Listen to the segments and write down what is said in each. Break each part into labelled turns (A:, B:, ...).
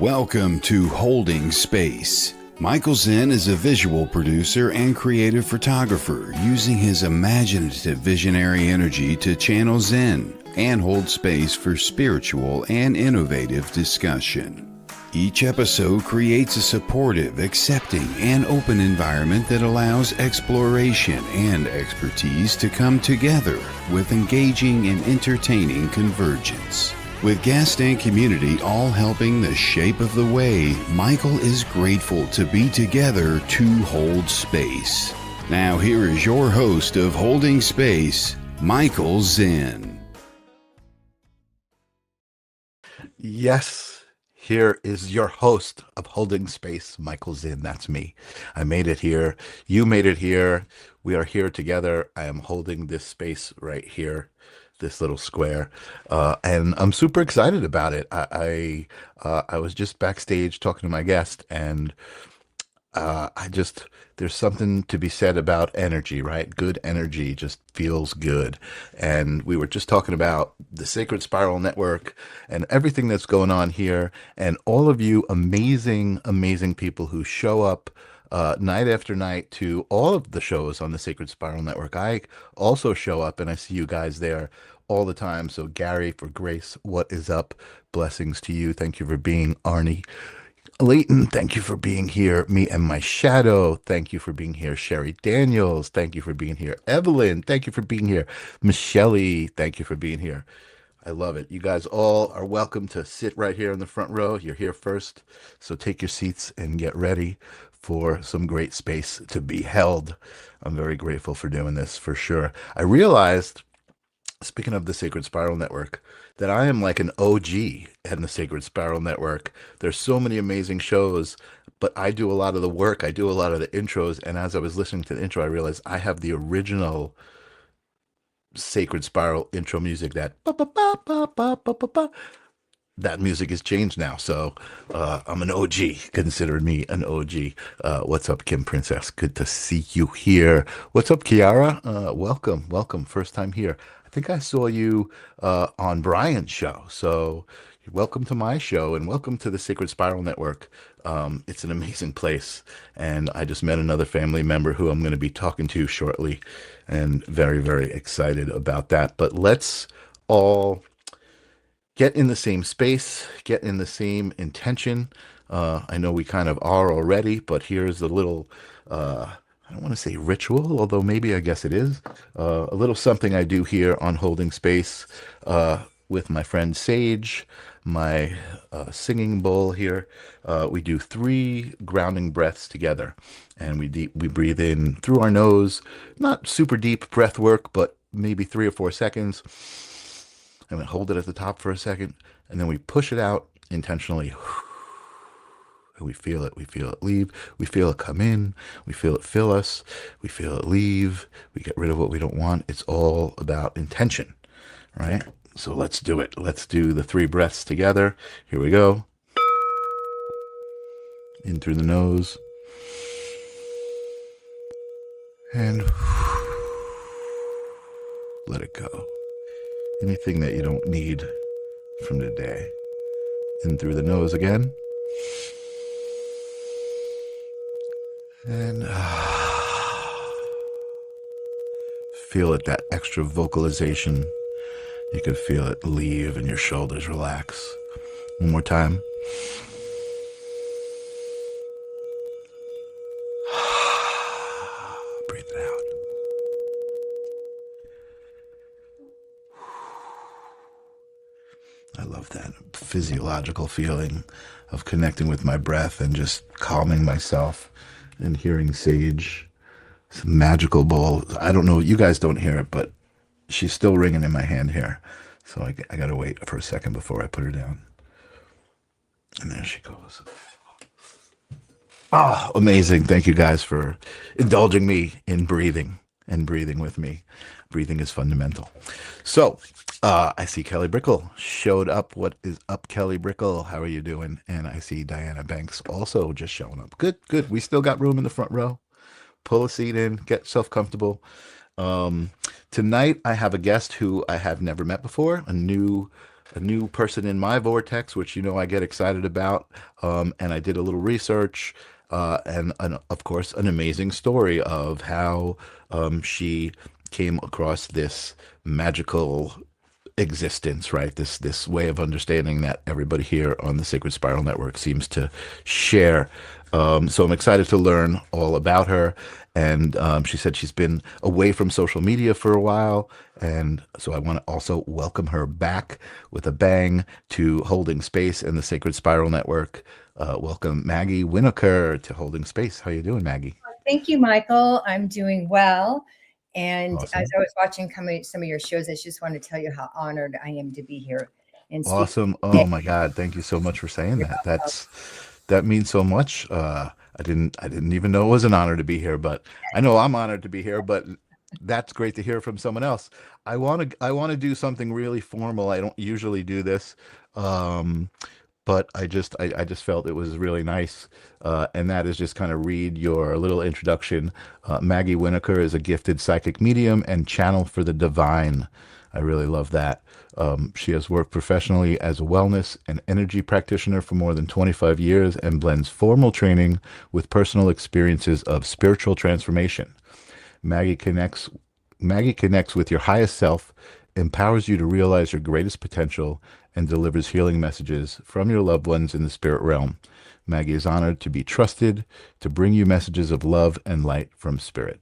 A: Welcome to Holding Space. Michael Zen is a visual producer and creative photographer using his imaginative visionary energy to channel Zen and hold space for spiritual and innovative discussion. Each episode creates a supportive, accepting, and open environment that allows exploration and expertise to come together with engaging and entertaining convergence. With guest and community all helping the shape of the way, Michael is grateful to be together to hold space. Now here is your host of Holding Space, Michael Zen.
B: Yes, here is your host of Holding Space, Michael Zen. That's me. I made it here. You made it here. We are here together. I am holding this space right here, this little square, and I'm super excited about it. I was just backstage talking to my guest, and there's something to be said about energy, right? Good energy just feels good. And we were just talking about the Sacred Spiral Network and everything that's going on here, and all of you amazing, amazing people who show up night after night to all of the shows on the Sacred Spiral Network. I also show up and I see you guys there all the time. So Gary, for Grace, what is up? Blessings to you. Thank you for being Arnie. Leighton, thank you for being here. Me and my shadow, thank you for being here. Sherry Daniels, thank you for being here. Evelyn, thank you for being here. Michelle, thank you for being here. I love it. You guys all are welcome to sit right here in the front row. You're here first, so take your seats and get ready for some great space to be held. I'm very grateful for doing this, for sure. I realized, speaking of the Sacred Spiral Network, that I am like an OG in the Sacred Spiral Network. There's so many amazing shows, but I do a lot of the work. I do a lot of the intros, and as I was listening to the intro, I realized I have the original Sacred Spiral intro music, that ba, ba, ba, ba, ba, ba, ba, ba. That music has changed now, so I'm an OG. Consider me an OG. What's up, Kim Princess? Good to see you here. What's up, Kiara? Welcome. First time here. I think I saw you on Brian's show, so welcome to my show and welcome to the Sacred Spiral Network. It's an amazing place, and I just met another family member who I'm going to be talking to shortly, and very, very excited about that. But let's all get in the same space, get in the same intention. I know we kind of are already, but here's a little, I don't want to say ritual, although maybe I guess it is, a little something I do here on Holding Space with my friend Sage, my singing bowl here. We do 3 grounding breaths together, and we breathe in through our nose, not super deep breath work, but maybe 3 or 4 seconds. And we hold it at the top for a second, and then we push it out intentionally. And we feel it leave. We feel it come in. We feel it fill us. We feel it leave. We get rid of what we don't want. It's all about intention, right? So let's do it. Let's do the 3 breaths together. Here we go. In through the nose. And let it go. Anything that you don't need from the day. In through the nose again. And feel it, that extra vocalization. You can feel it leave and your shoulders relax. One more time. Breathe it out. I love that physiological feeling of connecting with my breath and just calming myself and hearing Sage. It's a magical bowl. I don't know, you guys don't hear it, but she's still ringing in my hand here. So I got to wait for a second before I put her down. And there she goes. Oh, amazing. Thank you guys for indulging me in breathing and breathing with me. Breathing is fundamental. So I see Kelly Brickle showed up. What is up, Kelly Brickle? How are you doing? And I see Diana Banks also just showing up. Good. We still got room in the front row. Pull a seat in, get yourself comfortable. Tonight I have a guest who I have never met before, a new a new person in my vortex, which I get excited about. And I did a little research, and of course, an amazing story of how she came across this magical existence, right? This way of understanding that everybody here on the Sacred Spiral Network seems to share. So I'm excited to learn all about her. And she said she's been away from social media for a while. And so I want to also welcome her back with a bang to Holding Space and the Sacred Spiral Network. Welcome, Maggie Winokur, to Holding Space. How you doing, Maggie?
C: Thank you, Michael. I'm doing well. And
B: Awesome.
C: as I was watching some of your shows, I just want to tell you how honored I am to be here and speak.
B: Awesome. Oh my God. Thank you so much for saying that. That means so much. I didn't even know it was an honor to be here, but I know I'm honored to be here, but that's great to hear from someone else. I want to do something really formal. I don't usually do this. But I just felt it was really nice, and that is just kind of read your little introduction. Maggie Winokur is a gifted psychic medium and channel for the divine. I really love that. She has worked professionally as a wellness and energy practitioner for more than 25 years and blends formal training with personal experiences of spiritual transformation. Maggie connects with your highest self, empowers you to realize your greatest potential, and delivers healing messages from your loved ones in the spirit realm. Maggie is honored to be trusted to bring you messages of love and light from spirit.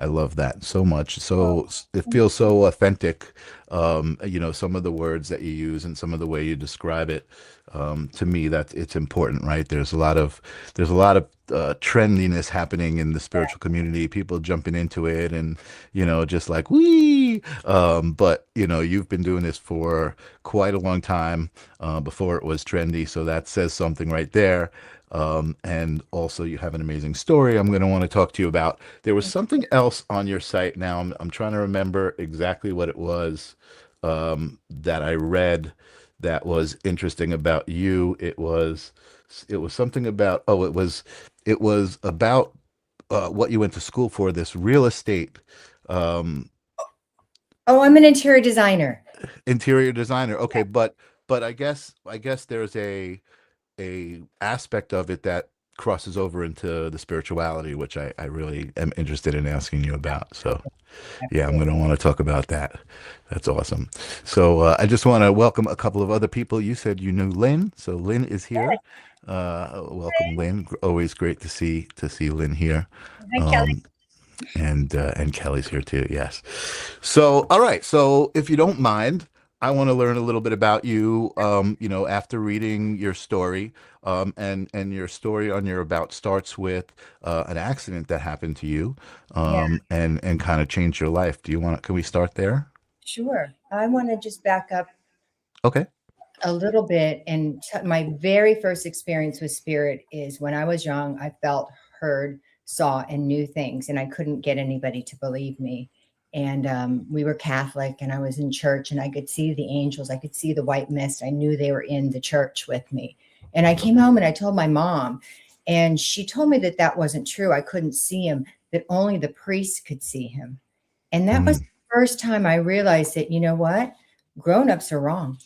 B: I love that so much. So it feels so authentic. Some of the words that you use and some of the way you describe it. To me, that it's important, right? There's a lot of trendiness happening in the spiritual community. People jumping into it, and just like wee. But you've been doing this for quite a long time before it was trendy. So that says something right there. And also you have an amazing story I'm going to want to talk to you about. There was something else on your site. Now I'm trying to remember exactly what it was that I read that was interesting about you. It was something about, it was about what you went to school for, this real estate.
C: I'm an interior designer.
B: Interior designer. Okay. But I guess there's a aspect of it that crosses over into the spirituality, which I really am interested in asking you about. So yeah, I'm going to want to talk about that. That's awesome. So I just want to welcome a couple of other people. You said you knew Lynn, so Lynn is here. Welcome, Lynn. Always great to see Lynn here.
C: Hi, Kelly.
B: And Kelly's here too. Yes. So all right. So if you don't mind, I want to learn a little bit about you. After reading your story, and your story on your about starts with an accident that happened to you, and kind of changed your life. Can we start there?
C: Sure. I want to just back up
B: Okay.
C: a little bit. And my very first experience with spirit is when I was young. I felt, heard, saw, and knew things, and I couldn't get anybody to believe me. And we were Catholic, and I was in church, and I could see the angels. I could see the white mist. I knew they were in the church with me. And I came home and I told my mom, and she told me that that wasn't true. I couldn't see him, that only the priest could see him. And that was the first time I realized that, you know what? Grown-ups are wrong.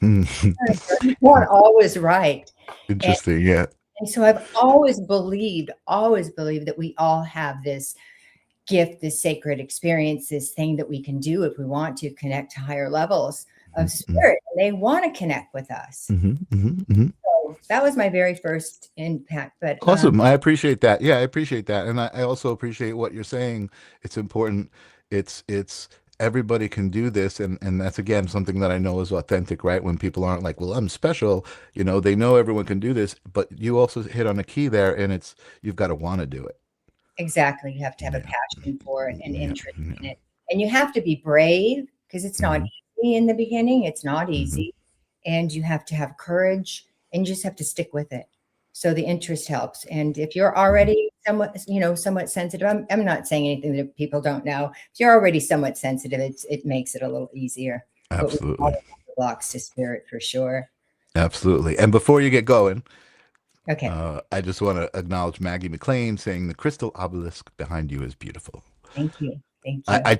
C: Not always right.
B: Interesting. Yeah.
C: And so I've always believed that we all have this gift, this sacred experience, this thing that we can do if we want to connect to higher levels of spirit. And they want to connect with us. So that was my very first impact. But
B: awesome. I appreciate that. Yeah, I appreciate that. And I also appreciate what you're saying. It's important. It's everybody can do this. And that's, again, something that I know is authentic, right? When people aren't like, well, I'm special, they know everyone can do this, but you also hit on a key there, and you've got to want to do it.
C: Exactly. You have to have a passion for it and interest in it. And you have to be brave, because it's not easy in the beginning. It's not easy. And you have to have courage, and you just have to stick with it. So the interest helps. And if you're already somewhat sensitive, I'm not saying anything that people don't know. If you're already somewhat sensitive, it makes it a little easier.
B: Absolutely.
C: But blocks to spirit for sure.
B: Absolutely. And before you get going,
C: okay,
B: I just want to acknowledge Maggie McLean saying the crystal obelisk behind you is beautiful.
C: Thank you. Thank you.
B: I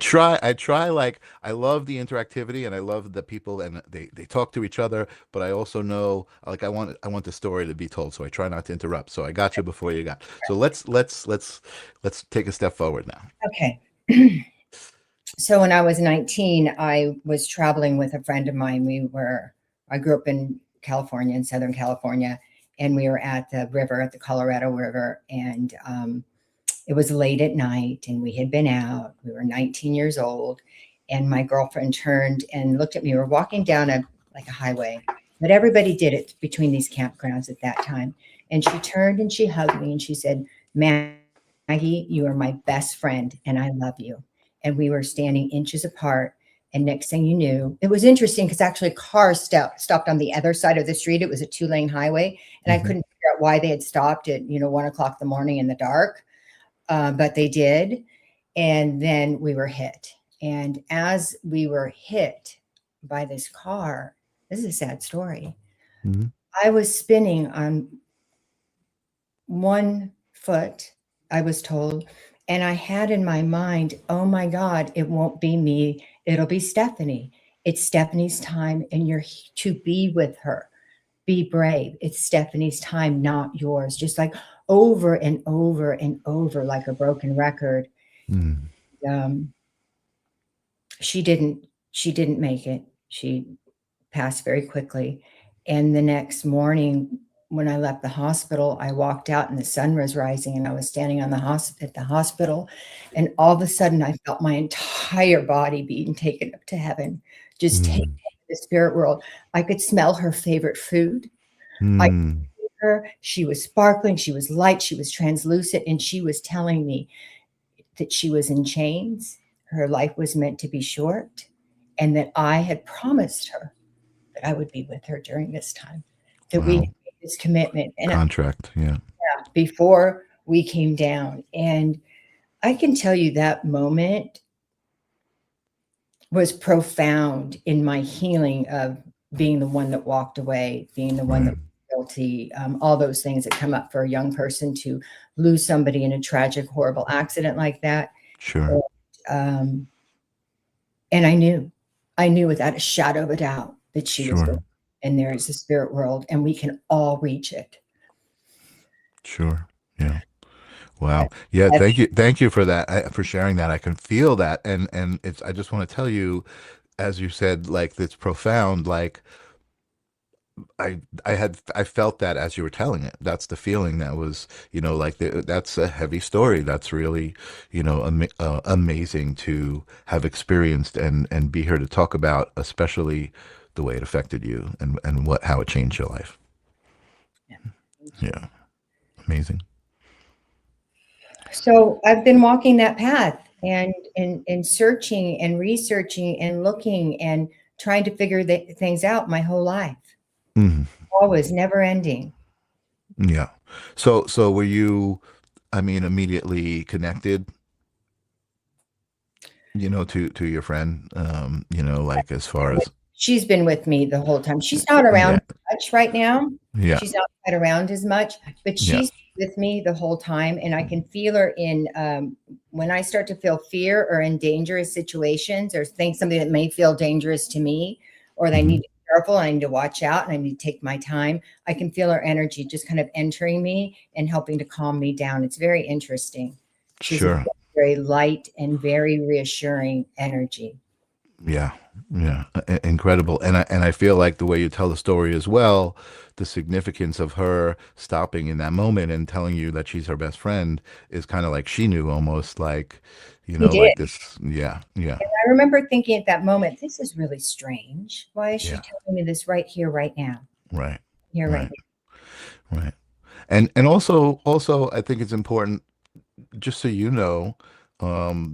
B: try, like, I love the interactivity and I love the people and they talk to each other, but I also know, like, I want the story to be told, so I try not to interrupt. So I got you before you got. So let's take a step forward now.
C: Okay. So when I was 19, I was traveling with a friend of mine. I grew up in California, in Southern California, and we were at the river, at the Colorado River. And it was late at night and we had been out. We were 19 years old. And my girlfriend turned and looked at me. We were walking down a highway, but everybody did it between these campgrounds at that time. And she turned and she hugged me and she said, Maggie, you are my best friend and I love you. And we were standing inches apart. And next thing you knew, it was interesting because actually cars stopped on the other side of the street. It was a 2-lane highway. And I couldn't figure out why they had stopped at, 1:00 in the morning in the dark. But they did. And then we were hit. And as we were hit by this car, this is a sad story. Mm-hmm. I was spinning on one foot, I was told. And I had in my mind, oh my God, it won't be me. It'll be Stephanie. It's Stephanie's time and you're to be with her. Be brave. It's Stephanie's time, not yours. Just like over and over and over, like a broken record. She didn't make it. She passed very quickly. And the next morning, when I left the hospital, I walked out and the sun was rising and I was standing at the hospital. And all of a sudden I felt my entire body being taken up to heaven, just taken to the spirit world. I could smell her favorite food. I could see her. She was sparkling. She was light. She was translucent. And she was telling me that she was in chains. Her life was meant to be short. And that I had promised her that I would be with her during this time, that we had made this commitment and
B: contract. Yeah.
C: Before we came down. And I can tell you that moment was profound in my healing of being the one that walked away, being the one that was guilty, all those things that come up for a young person to lose somebody in a tragic, horrible accident like that.
B: Sure.
C: And I knew without a shadow of a doubt that she was with, and there is a spirit world and we can all reach it.
B: Sure. Yeah. Wow. Yeah. Thank you for that, for sharing that. I can feel that. And I just want to tell you, as you said, like, it's profound. Like, I felt that as you were telling it. That's the feeling that was, like, that's a heavy story. That's really, amazing to have experienced and be here to talk about, especially the way it affected you and how it changed your life. Yeah. Amazing.
C: So I've been walking that path and searching and researching and looking and trying to figure things out my whole life. Always, never ending.
B: Yeah. So were you, immediately connected, to your friend, like, as far as.
C: She's been with me the whole time. She's not around much right now.
B: Yeah.
C: She's not quite around as much, but she's with me the whole time. And I can feel her in, when I start to feel fear or in dangerous situations or think something that may feel dangerous to me, or that I need to be careful and I need to watch out and I need to take my time. I can feel her energy just kind of entering me and helping to calm me down. It's very interesting. She's a very light and very reassuring energy.
B: Yeah. Yeah. Incredible. And I feel like the way you tell the story as well, the significance of her stopping in that moment and telling you that she's her best friend is kind of like she knew, almost like, like this. Yeah. Yeah.
C: And I remember thinking at that moment, this is really strange. Why is she telling me this right here, right now?
B: Right.
C: Here, right now.
B: Right. And also I think it's important, just so you know,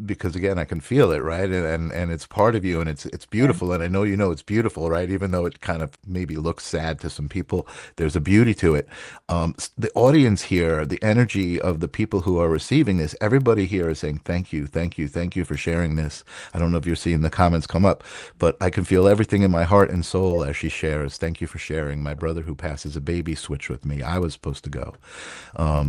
B: because again, I can feel it, right? And it's part of you, and it's beautiful. And I know it's beautiful, right? Even though it kind of maybe looks sad to some people, there's a beauty to it. The audience here, the energy of the people who are receiving this, everybody here is saying, thank you for sharing this. I don't know if you're seeing the comments come up, but I can feel everything in my heart and soul as she shares. Thank you for sharing. My brother who passes a baby switched with me. I was supposed to go.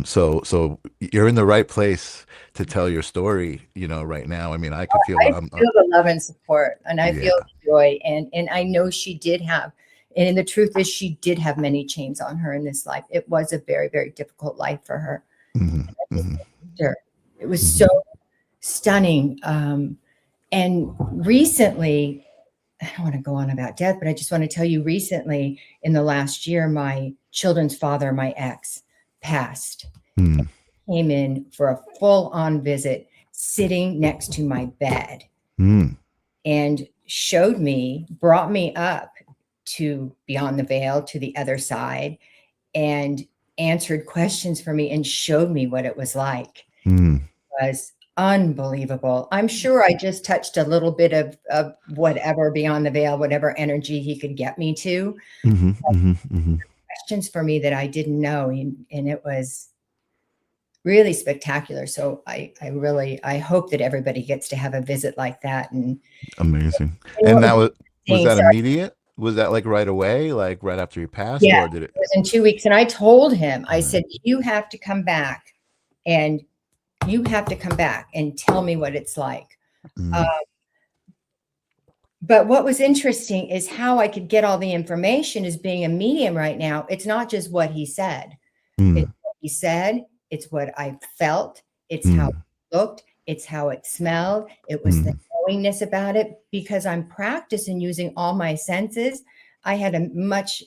B: So you're in the right place to tell your story. carry, right now. I mean, I could feel
C: I
B: it.
C: feel the love and support, and I
B: Yeah.
C: feel the joy, and I know she did have, and the truth is she did have many chains on her in this life. It was a very, very difficult life for her.
B: Hmm.
C: And I just
B: Hmm.
C: loved her. It was
B: Hmm.
C: so stunning. And recently, I don't want to go on about death, but I just want to tell you recently, in the last year, my children's father, my ex, passed.
B: Hmm.
C: Came in for a full-on visit, sitting next to my bed,
B: Hmm.
C: and brought me up to beyond the veil to the other side, and answered questions for me and showed me what it was like.
B: Hmm.
C: It was unbelievable. I'm sure I just touched a little bit of whatever beyond the veil, whatever energy he could get me to.
B: Hmm. Hmm. Hmm.
C: Questions for me that I didn't know, and it was really spectacular. So I hope that everybody gets to have a visit like that.
B: Amazing.
C: And
B: And
C: what
B: that
C: was
B: was
C: interesting,
B: that
C: sorry,
B: immediate? Was that like right away, like right after you passed,
C: yeah,
B: or did it?
C: it was in 2 weeks. And I told him, I
B: Right.
C: said, you have to come back, and you have to come back and tell me what it's like. Uh,
B: Mm.
C: but what was interesting is how I could get all the information as being a medium right now. It's not just what he said. It's
B: Mm.
C: what he said. It's what I felt. It's how
B: Mm.
C: it looked. It's how it smelled. It was the
B: Mm.
C: knowingness about it. Because I'm practicing using all my senses, I had a much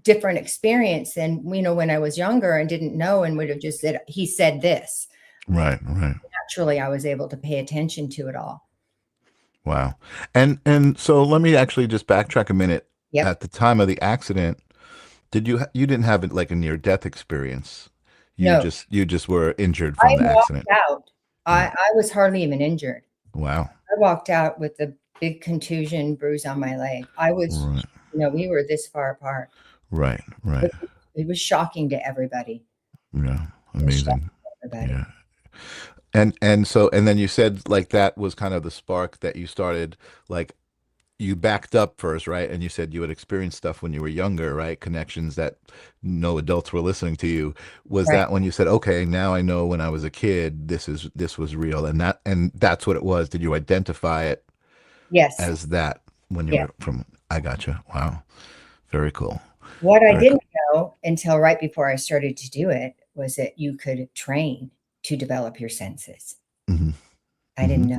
C: different experience than, when I was younger and didn't know and would have just said, he said this.
B: Right. Right.
C: Naturally, I was able to pay attention to it all.
B: Wow. And so let me actually just backtrack a minute.
C: Yep.
B: At the time of the accident, you didn't have it like a near death experience. You
C: No,
B: just were injured
C: I
B: from the
C: walked
B: accident.
C: out.
B: Right.
C: I was hardly even injured.
B: Wow.
C: I walked out with a big contusion bruise on my leg. I was,
B: Right.
C: we were this far apart.
B: Right. Right.
C: It was shocking to everybody.
B: Yeah.
C: It was shocking
B: Amazing.
C: to everybody.
B: Yeah. And then you said like that was kind of the spark that you started, like you backed up first, right? And you said you had experienced stuff when you were younger, right? Connections that no adults were listening to you. Was
C: Right.
B: that when you said, okay, now I know when I was a kid, this was real, and that's what it was? Did you identify it
C: Yes.
B: as that when you
C: Yeah.
B: were from? I gotcha. Wow, very cool.
C: What I
B: Very cool.
C: didn't know until right before I started to do it was that you could train to develop your senses.
B: Hmm.
C: I
B: Hmm.
C: didn't know.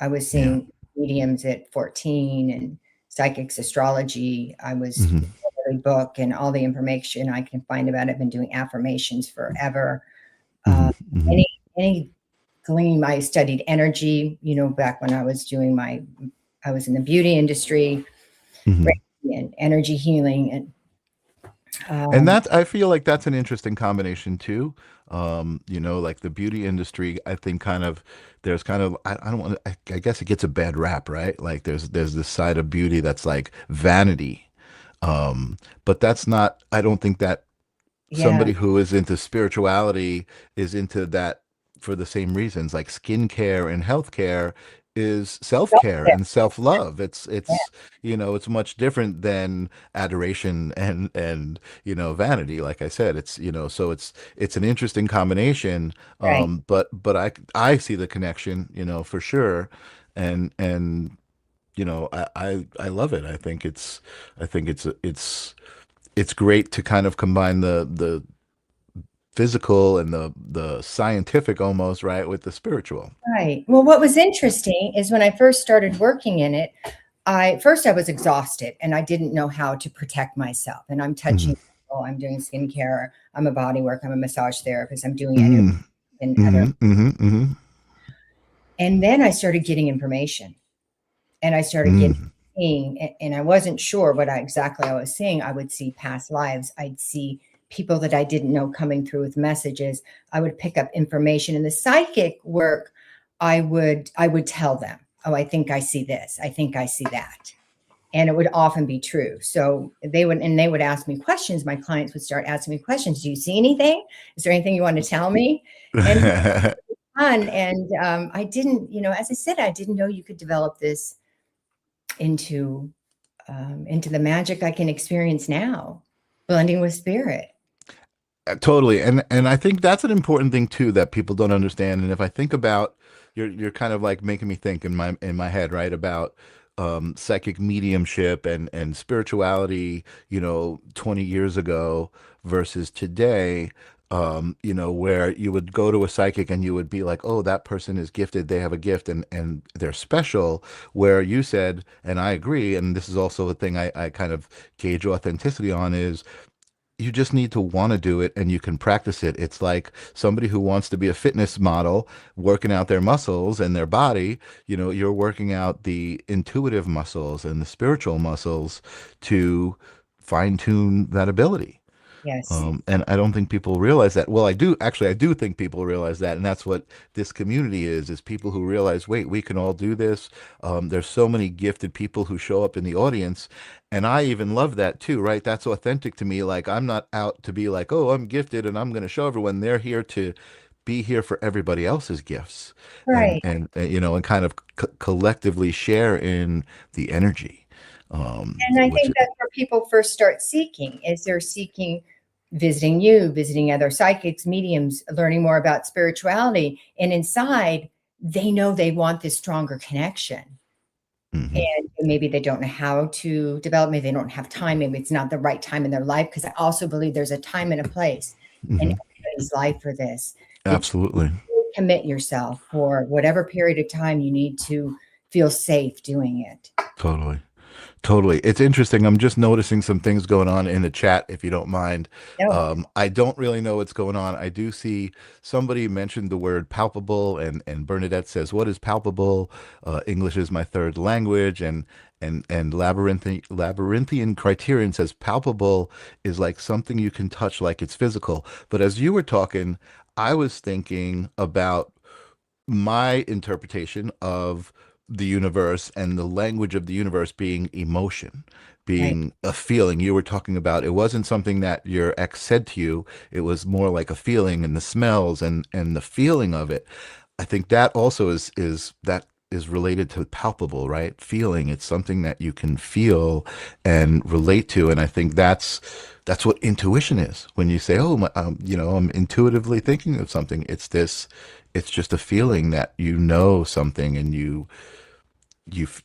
C: I was
B: Yeah.
C: seeing mediums at 14 and psychics, astrology. I was
B: Hmm.
C: every book and all the information I can find about it. I've been doing affirmations forever.
B: Hmm.
C: Uh,
B: Hmm.
C: any gleam. I studied energy, back when I was I was in the beauty industry,
B: Hmm.
C: Reiki and energy healing. And
B: And
C: um,
B: that I feel like that's an interesting combination too. Like the beauty industry, I think kind of there's kind of I don't want I guess it gets a bad rap, right? Like there's this side of beauty that's like vanity. But that's not, I don't think that
C: yeah,
B: somebody who is into spirituality is into that for the same reasons. Like skincare and healthcare is self-care and self-love.
C: yeah,
B: It's much different than adoration and vanity. Like I said, so it's an interesting combination.
C: right.
B: But I see the connection, for sure. And I love it. I think it's great to kind of combine the physical and the scientific almost, right, with the spiritual.
C: Right. Well, what was interesting is when I first started working in it, first I was exhausted and I didn't know how to protect myself. And I'm touching
B: Hmm.
C: people, I'm doing skincare, I'm a body work, I'm a massage therapist, I'm doing energy
B: Hmm.
C: and other.
B: Hmm. Hmm. Hmm.
C: And then I started getting information, and I started getting
B: Hmm.
C: seeing, and I wasn't sure what exactly I was seeing. I would see past lives. I'd see people that I didn't know coming through with messages. I would pick up information in the psychic work. I would tell them, oh, I think I see this. I think I see that. And it would often be true. So they would ask me questions. My clients would start asking me questions. Do you see anything? Is there anything you want to tell me? And fun. And I didn't, as I said, I didn't know you could develop this into into the magic I can experience now, blending with spirit.
B: Totally. And I think that's an important thing too that people don't understand. And if I think about, you're kind of like making me think in my head, right, about psychic mediumship and spirituality, 20 years ago versus today. Where you would go to a psychic and you would be like, oh, that person is gifted, they have a gift and they're special. Where you said, and I agree, and this is also a thing I kind of gauge authenticity on, is you just need to want to do it and you can practice it. It's like somebody who wants to be a fitness model working out their muscles and their body, you're working out the intuitive muscles and the spiritual muscles to fine tune that ability.
C: Yes.
B: And I don't think people realize that. Well, I do think people realize that. And that's what this community is people who realize, wait, we can all do this. There's so many gifted people who show up in the audience. And I even love that too, right? That's authentic to me. Like, I'm not out to be like, oh, I'm gifted and I'm going to show everyone. They're here to be here for everybody else's gifts
C: Right.
B: and kind of collectively share in the energy.
C: And I
B: Which,
C: think that's where people first start seeking, is they're seeking visiting you, visiting other psychics, mediums, learning more about spirituality. And inside, they know they want this stronger connection.
B: mhm,
C: And maybe they don't know how to develop, maybe they don't have time, maybe it's not the right time in their life. Because I also believe there's a time and a place in
B: mhm,
C: everybody's life for this. That
B: absolutely.
C: you commit yourself for whatever period of time you need to feel safe doing it.
B: Totally. Totally. It's interesting. I'm just noticing some things going on in the chat, if you don't mind.
C: No,
B: I don't really know what's going on. I do see somebody mentioned the word palpable, and Bernadette says, "What is palpable? English is my third language." And labyrinthian criterion says palpable is like something you can touch, like it's physical. But as you were talking, I was thinking about my interpretation of the universe and the language of the universe being emotion,
C: right.
B: being a feeling. You were talking about it wasn't something that your ex said to you, it was more like a feeling, and the smells and the feeling of it. I think that also is related to palpable, right? Feeling. It's something that you can feel and relate to. And I think that's what intuition is. When you say, "Oh, I'm intuitively thinking of something," it's just a feeling that something, and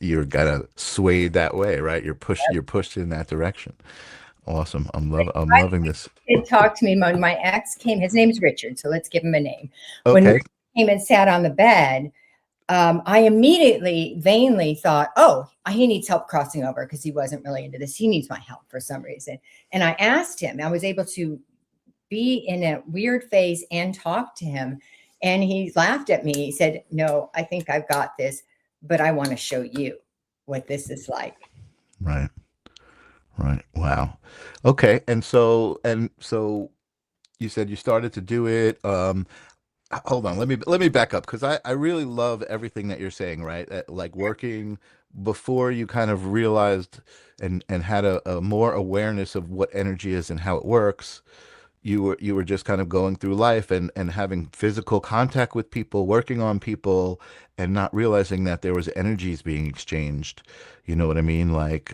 B: you're kind of swayed that way, right? You're pushed in that direction. Awesome. I'm loving this.
C: It talked to me when my ex came. His name's Richard, so let's give him a name. When
B: Okay.
C: Richard came and sat on the bed, I immediately vainly thought, oh, he needs help crossing over because he wasn't really into this. He needs my help for some reason. And I asked him, I was able to be in a weird phase and talk to him. And he laughed at me. He said, no, I think I've got this, but I want to show you what this is like.
B: Right. Right. Wow. Okay. And so you said you started to do it. Hold on. Let me back up, because I really love everything that you're saying, right? Like working before you kind of realized and had a more awareness of what energy is and how it works. You were just kind of going through life and having physical contact with people, working on people, and not realizing that there was energies being exchanged. You know what I mean? Like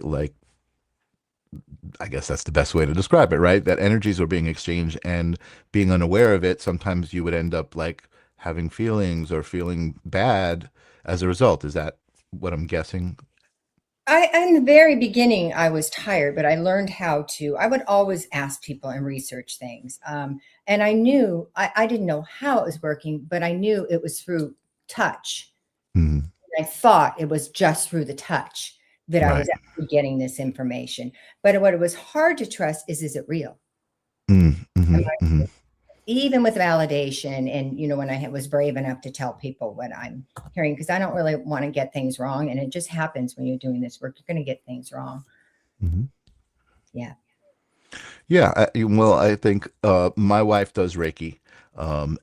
B: I guess that's the best way to describe it, right? That energies were being exchanged, and being unaware of it, sometimes you would end up like having feelings or feeling bad as a result. Is that what I'm guessing?
C: In the very beginning, I was tired, but I learned how to. I would always ask people and research things. And I knew, I didn't know how it was working, but I knew it was through touch.
B: Mm,
C: I thought it was just through the touch that I was
B: right.
C: actually getting this information. But what it was hard to trust is it real?
B: Mm,
C: Am
B: mhm,
C: I,
B: mhm.
C: even with validation, and when I was brave enough to tell people what I'm hearing, because I don't really want to get things wrong, and it just happens when you're doing this work, you're going to get things wrong.
B: Mhm.
C: Yeah.
B: Yeah, well, I think my wife does Reiki,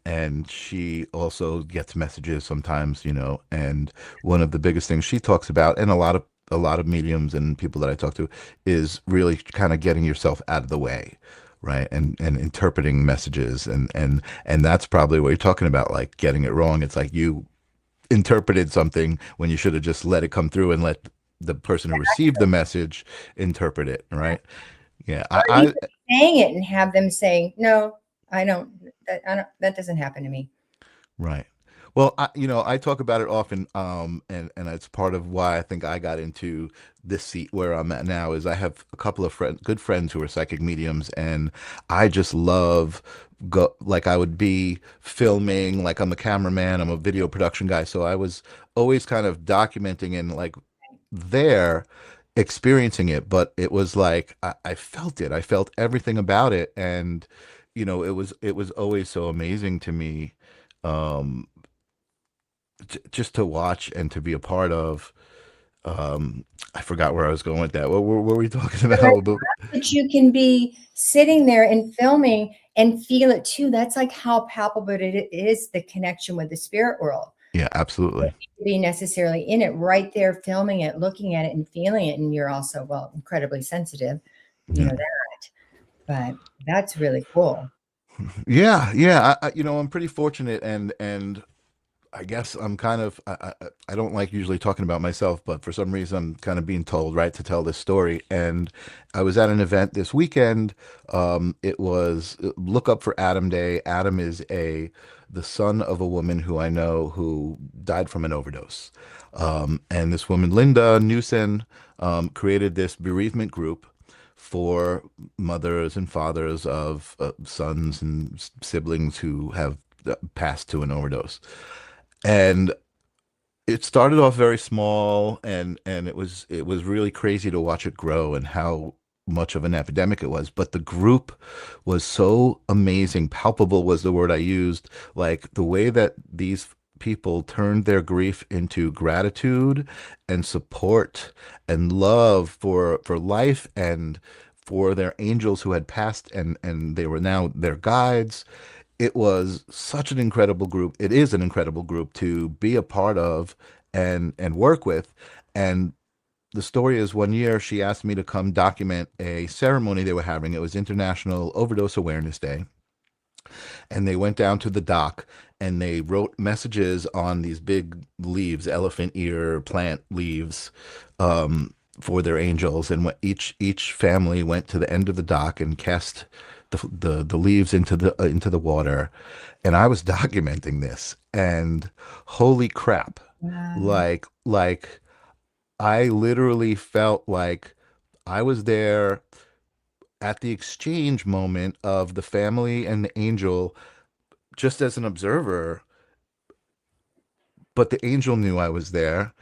B: and she also gets messages sometimes, and one of the biggest things she talks about, and a lot of mediums and people that I talk to, is really kind of getting yourself out of the way, right? And interpreting messages, and that's probably what you're talking about, like getting it wrong. It's like you interpreted something when you should have just let it come through and let the person who received the message interpret it, right? Yeah,
C: Or even saying it and have them saying, no, I don't, that doesn't happen to me.
B: right. Well, I talk about it often, and it's part of why I think I got into this seat where I'm at now. Is I have a couple of good friends who are psychic mediums, and I just love go like I would be filming, like I'm a cameraman, I'm a video production guy, so I was always kind of documenting and like there experiencing it, but it was like I felt it, I felt everything about it, and it was always so amazing to me. Um, just to watch and to be a part of. I forgot where I was going with that. What were we talking about?
C: But you can be sitting there and filming and feel it too. That's like how palpable it is, the connection with the spirit world.
B: Yeah, absolutely.
C: Be necessarily in it, right there, filming it, looking at it, and feeling it. And you're also, well, incredibly sensitive, you know that. But that's really cool.
B: Yeah, yeah. I'm pretty fortunate, and I guess I'm kind of I don't like usually talking about myself, but for some reason I'm kind of being told, right, to tell this story. And I was at an event this weekend. It was Look Up for Adam Day. Adam is the son of a woman who I know who died from an overdose. And this woman, Linda Newson, created this bereavement group for mothers and fathers of sons and siblings who have passed to an overdose. And it started off very small, and it was really crazy to watch it grow and how much of an epidemic it was. But the group was so amazing. Palpable was the word I used. Like the way that these people turned their grief into gratitude and support and love for life and for their angels who had passed, and they were now their guides. It was such an incredible group. It is an incredible group to be a part of and work with. And the story is, one year she asked me to come document a ceremony they were having. It was International Overdose Awareness Day. And they went down to the dock and they wrote messages on these big leaves, elephant ear plant leaves, for their angels. And each family went to the end of the dock and cast the leaves into the water. And I was documenting this, and holy crap,
C: Wow.
B: like I literally felt like I was there at the exchange moment of the family and the angel, just as an observer, but the angel knew I was there,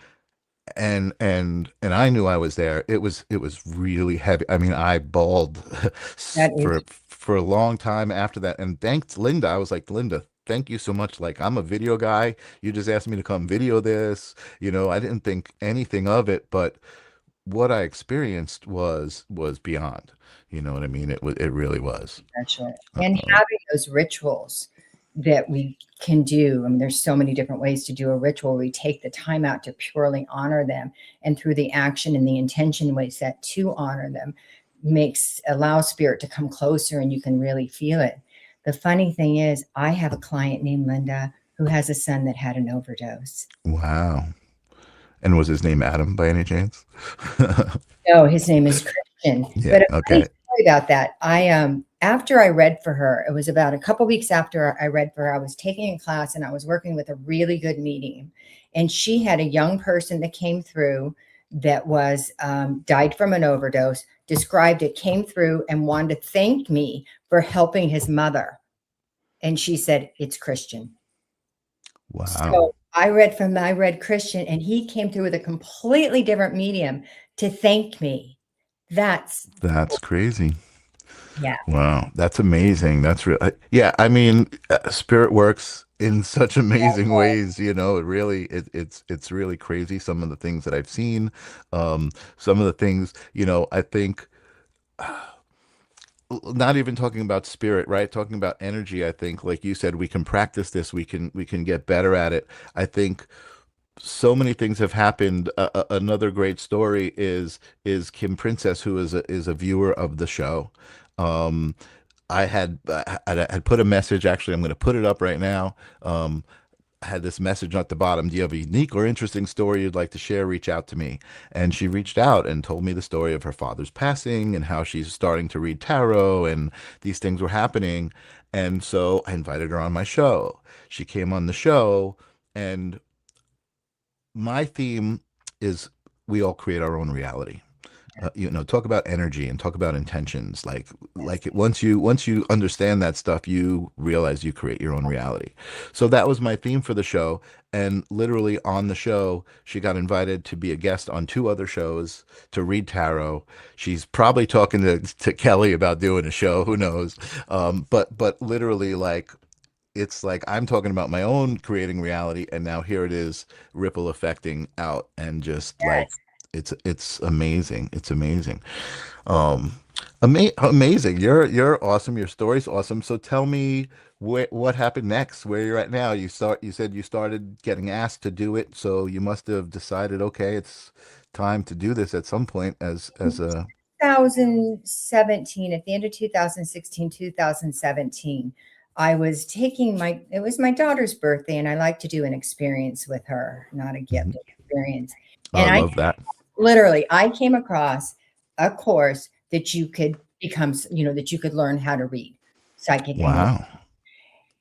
B: and I knew I was there. It was really heavy. I mean, I bawled
C: That
B: for
C: is,
B: for a long time after that. And thanks Linda. I was like, Linda, thank you so much. Like, I'm a video guy. You just asked me to come video this. I didn't think anything of it, but what I experienced was beyond. You know what I mean? It really was.
C: special. And having those rituals that we can do. I mean, there's so many different ways to do a ritual. We take the time out to purely honor them, and through the action and the intention we set to honor them, allows spirit to come closer, and you can really feel it. The funny thing is, I have a client named Linda who has a son that had an overdose.
B: Wow. And was his name Adam by any chance?
C: No, his name is Christian.
B: Yeah.
C: But a funny
B: Okay.
C: story about that. After I read for her, it was about a couple weeks after I read for her, I was taking a class and I was working with a really good medium. And she had a young person that came through that was died from an overdose, described it, came through and wanted to thank me for helping his mother. And she said, it's Christian.
B: Wow.
C: So I read Christian, and he came through with a completely different medium to thank me. That's
B: Crazy.
C: yeah.
B: Wow, that's amazing. That's real. Yeah, I mean, spirit works in such amazing ways. It really it's really crazy. Some of the things that I've seen, some of the things, I think. Not even talking about spirit, right? Talking about energy. I think, like you said, we can practice this. We can get better at it. I think so many things have happened. Another great story is Kim Princess, who is a viewer of the show. Um, I had put a message. Actually, I'm going to put it up right now. I had this message at the bottom. Do you have a unique or interesting story you'd like to share? Reach out to me. And she reached out and told me the story of her father's passing and how she's starting to read tarot, and these things were happening. And so I invited her on my show. She came on the show, And my theme is we all create our own reality. Talk about energy and talk about intentions. Once you understand that stuff, you realize you create your own reality. So that was my theme for the show. And literally on the show, she got invited to be a guest on 2 other shows to read tarot. She's probably talking to Kelly about doing a show. Who knows? But literally, like, it's like I'm talking about my own creating reality, and now here it is ripple affecting out, and just like it's amazing. It's amazing. Um, Amazing. You're awesome. Your story's awesome. So tell me what happened next, where you're at now. You said you started getting asked to do it, so you must have decided, okay, it's time to do this at some point as a
C: 2017, at the end of 2016, 2017, I was taking it was my daughter's birthday, and I like to do an experience with her, not a gift,
B: Mhm.
C: experience.
B: Oh,
C: And
B: I
C: I
B: love that.
C: literally, I came across a course that you could that you could learn how to read psychic energy.
B: Wow.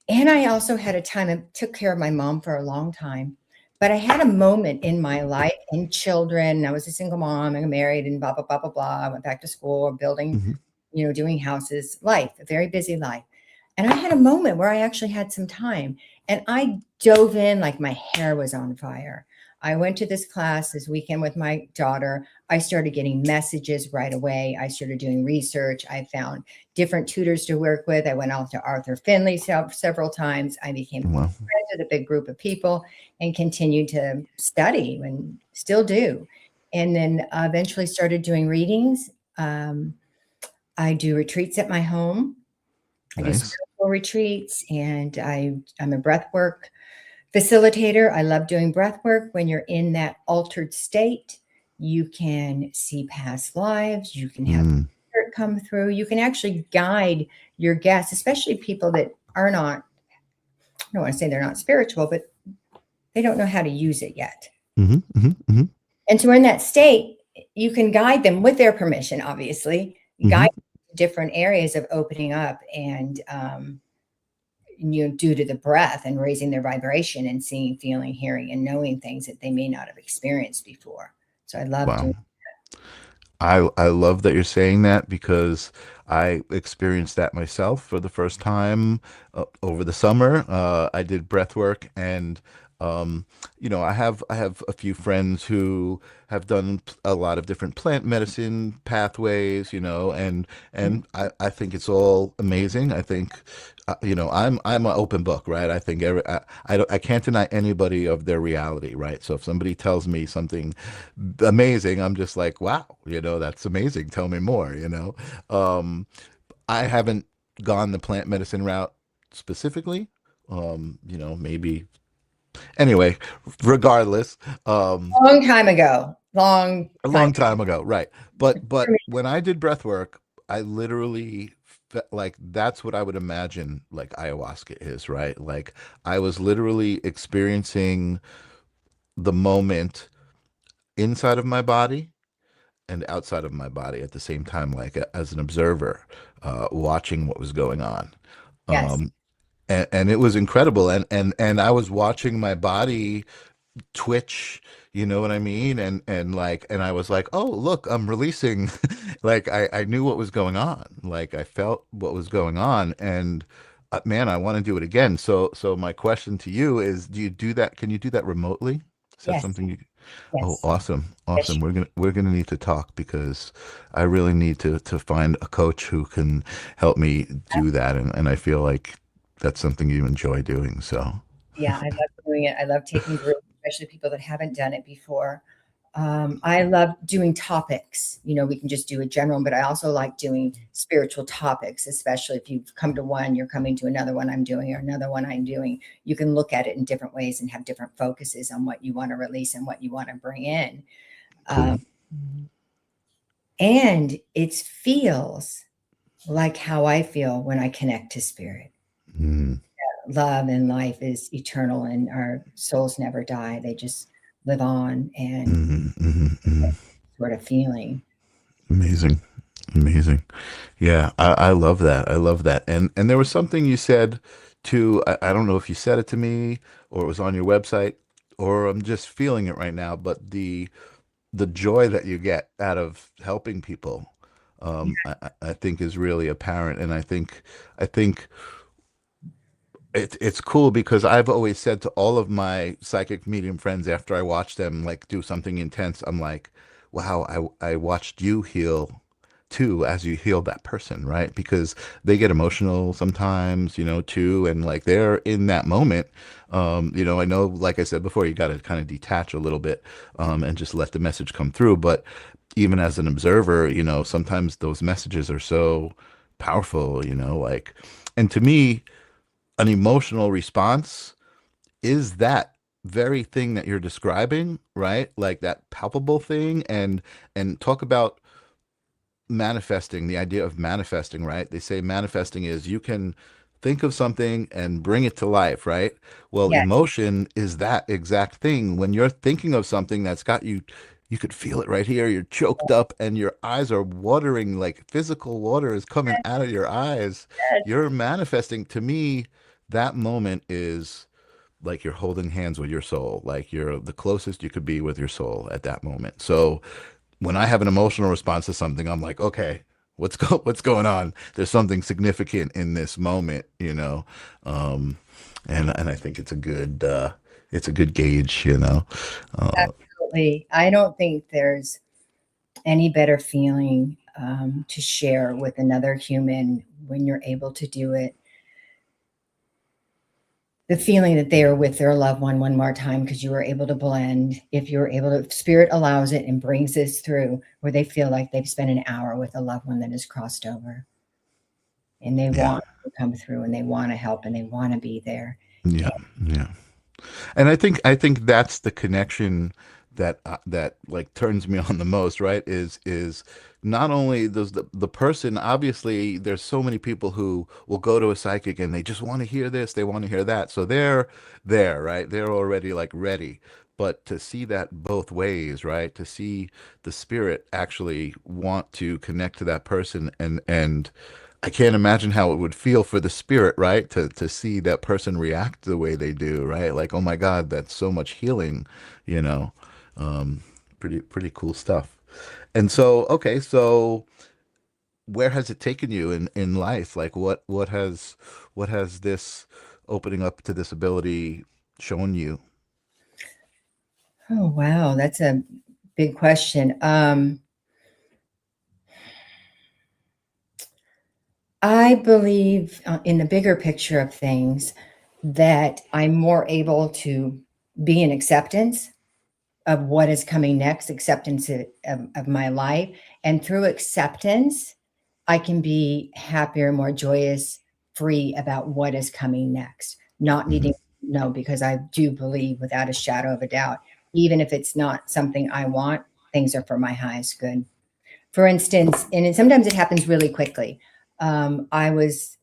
C: And I also had a time, I took care of my mom for a long time, but I had a moment in my life and children. I was a single mom and married and blah, blah, blah, blah, blah. I went back to school, building,
B: Hmm.
C: doing houses, life, a very busy life. And I had a moment where I actually had some time, and I dove in like my hair was on fire. I went to this class this weekend with my daughter. I started getting messages right away. I started doing research. I found different tutors to work with. I went out to Arthur Findlay several times. I became
B: Wow.
C: friends with a big group of people and continued to study and still do. And then eventually started doing readings. I do retreats at my home. I do
B: Nice.
C: spiritual retreats, and I'm a breath work facilitator. I love doing breath work. When you're in that altered state, you can see past lives. You can have
B: Mm.
C: spirit come through. You can actually guide your guests, especially people that are not, I don't want to say they're not spiritual, but they don't know how to use it yet.
B: Hmm. Hmm. Hmm.
C: And so in that state, you can guide them with their permission, obviously,
B: Hmm.
C: guide different areas of opening up and due to the breath and raising their vibration and seeing, feeling, hearing, and knowing things that they may not have experienced before. So I love
B: Wow.
C: doing.
B: I love that you're saying that because I experienced that myself for the first time over the summer. I did breath work, and um, I have a few friends who have done a lot of different plant medicine pathways, and I think it's all amazing. I think I'm an open book, right? I think I can't deny anybody of their reality, right? So if somebody tells me something amazing, I'm just like, wow, that's amazing. Tell me more, I haven't gone the plant medicine route specifically. Maybe anyway, regardless,
C: Long time ago, long
B: a
C: time.
B: long time ago, right? But when I did breath work, I literally felt like that's what I would imagine like ayahuasca is, right? Like I was literally experiencing the moment inside of my body and outside of my body at the same time, like as an observer, watching what was going on.
C: Yes,
B: Um, and it was incredible. And I was watching my body twitch, you know what I mean? And I was like, oh, look, I'm releasing. Like I knew what was going on. Like I felt what was going on. And man, I want to do it again. So my question to you is, do you do that? Can you do that remotely? Is that
C: yes,
B: something you? Oh,
C: yes,
B: awesome.
C: yes.
B: Awesome. We're gonna need to talk because I really need to find a coach who can help me do that. And I feel like that's something you enjoy doing. So
C: Yeah, I love doing it. I love taking groups, especially people that haven't done it before. I love doing topics. We can just do a general, but I also like doing spiritual topics, especially if you've come to one, you're coming to another one I'm doing, or another one I'm doing. You can look at it in different ways and have different focuses on what you want to release and what you want to bring in.
B: cool.
C: Um, and it feels like how I feel when I connect to spirit.
B: Mm,
C: Love and life is eternal, and our souls never die. They just live on, and
B: mhm, mhm, mhm.
C: sort of feeling.
B: Amazing. Amazing. Yeah, I love that. I love that. And there was something you said Two, I don't know if you said it to me or it was on your website or I'm just feeling it right now, but the joy that you get out of helping people, I think is really apparent. And I think it's cool because I've always said to all of my psychic medium friends after I watch them like do something intense, I'm like, wow, I watched you heal too as you heal that person, right? Because they get emotional sometimes, too, and like they're in that moment. I know, like I said before, you got to kind of detach a little bit, and just let the message come through. But even as an observer, sometimes those messages are so powerful, like, and to me, an emotional response is that very thing that you're describing, right? Like that palpable thing, and talk about manifesting, the idea of manifesting, right? They say manifesting is you can think of something and bring it to life, right? Well,
C: Yeah.
B: emotion is that exact thing. When you're thinking of something that's got you, you could feel it right here. You're choked up and your eyes are watering, like physical water is coming out of your eyes. You're manifesting. To me, that moment is like you're holding hands with your soul, like you're the closest you could be with your soul at that moment. So when I have an emotional response to something, I'm like, okay, what's going on? There's something significant in this moment, um, and I think it's a good gauge,
C: Absolutely. I don't think there's any better feeling to share with another human when you're able to do it. The feeling that they are with their loved one more time because you were able to blend, if you're able to, spirit allows it and brings this through where they feel like they've spent an hour with a loved one that has crossed over and they
B: Yeah,
C: want to come through and they want to help and they want to be there.
B: yeah, yeah. And I think that's the connection that like turns me on the most, right? Is not only does the person, obviously there's so many people who will go to a psychic and they just want to hear this, they want to hear that. So they're there, right? They're already like ready. But to see that both ways, right? To see the spirit actually want to connect to that person and I can't imagine how it would feel for the spirit, right? To see that person react the way they do, right? Like, oh my God, that's so much healing, you know. Um, pretty cool stuff. And so, okay, so where has it taken you in life? Like what has this opening up to this ability shown you?
C: Oh, wow. That's a big question. I believe in the bigger picture of things that I'm more able to be in acceptance of what is coming next, acceptance of my life. And through acceptance, I can be happier, more joyous, free about what is coming next, not
B: Hmm.
C: needing to know, because I do believe without a shadow of a doubt, even if it's not something I want, things are for my highest good. For instance, sometimes it happens really quickly. I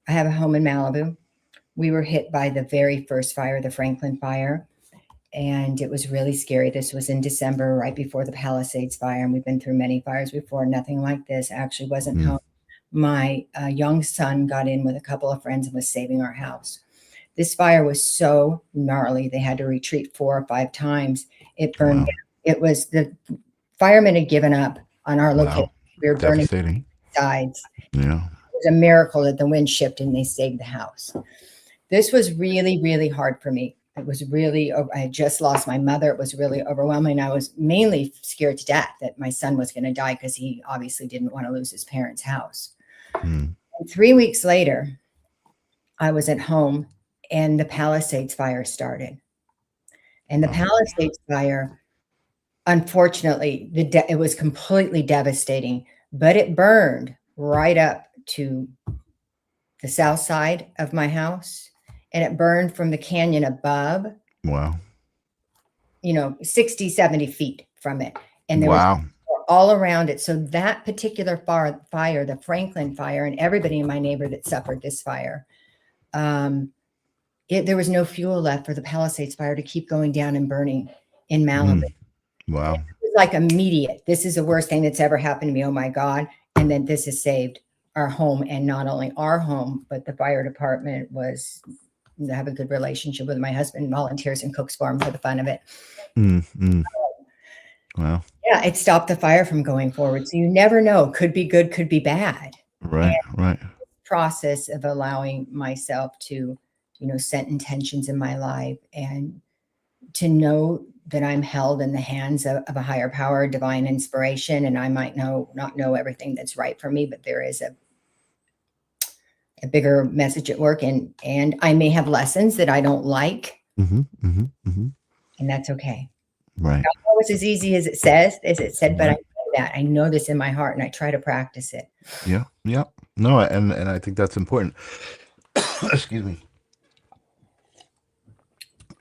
C: have a home in Malibu. We were hit by the very first fire, the Franklin fire, and it was really scary. This was in December, right before the Palisades fire, and we've been through many fires before. Nothing like this. I actually wasn't home. My young son got in with a couple of friends and was saving our house. This fire was so gnarly; they had to retreat 4 or 5 times. It burned
B: Wow.
C: down. It was the firemen had given up on our location.
B: Wow.
C: We were burning
B: Devastating.
C: sides.
B: Yeah.
C: It was a miracle that the wind shifted and they saved the house. This was really, really hard for me. It was really, I had just lost my mother. It was really overwhelming. I was mainly scared to death that my son was going to die because he obviously didn't want to lose his parents' house.
B: Hmm.
C: And 3 weeks later, I was at home and the Palisades fire started. And the
B: Oh,
C: Palisades fire, unfortunately, it was completely devastating, but it burned right up to the south side of my house and it burned from the canyon above,
B: wow.
C: 60, 70 feet from it. And there was
B: Wow.
C: all around it. So that particular fire, the Franklin fire, and everybody in my neighborhood that suffered this fire, there was no fuel left for the Palisades fire to keep going down and burning in Malibu.
B: Hmm. Wow.
C: It was like immediate. This is the worst thing that's ever happened to me. Oh my God. And then this has saved our home. And not only our home, but the fire department was have a good relationship with my husband, volunteers and cooks for him for the fun of it.
B: Wow.
C: Yeah, it stopped the fire from going forward. So you never know. Could be good, could be bad.
B: Right, right.
C: Process of allowing myself to, set intentions in my life and to know that I'm held in the hands of a higher power, divine inspiration, and I might not know everything that's right for me, but there is a bigger message at work, and I may have lessons that I don't like, and that's okay.
B: Right.
C: Not always as easy as it said, but I know that. I know this in my heart, and I try to practice it.
B: Yeah, yeah. No, and I think that's important. Excuse me.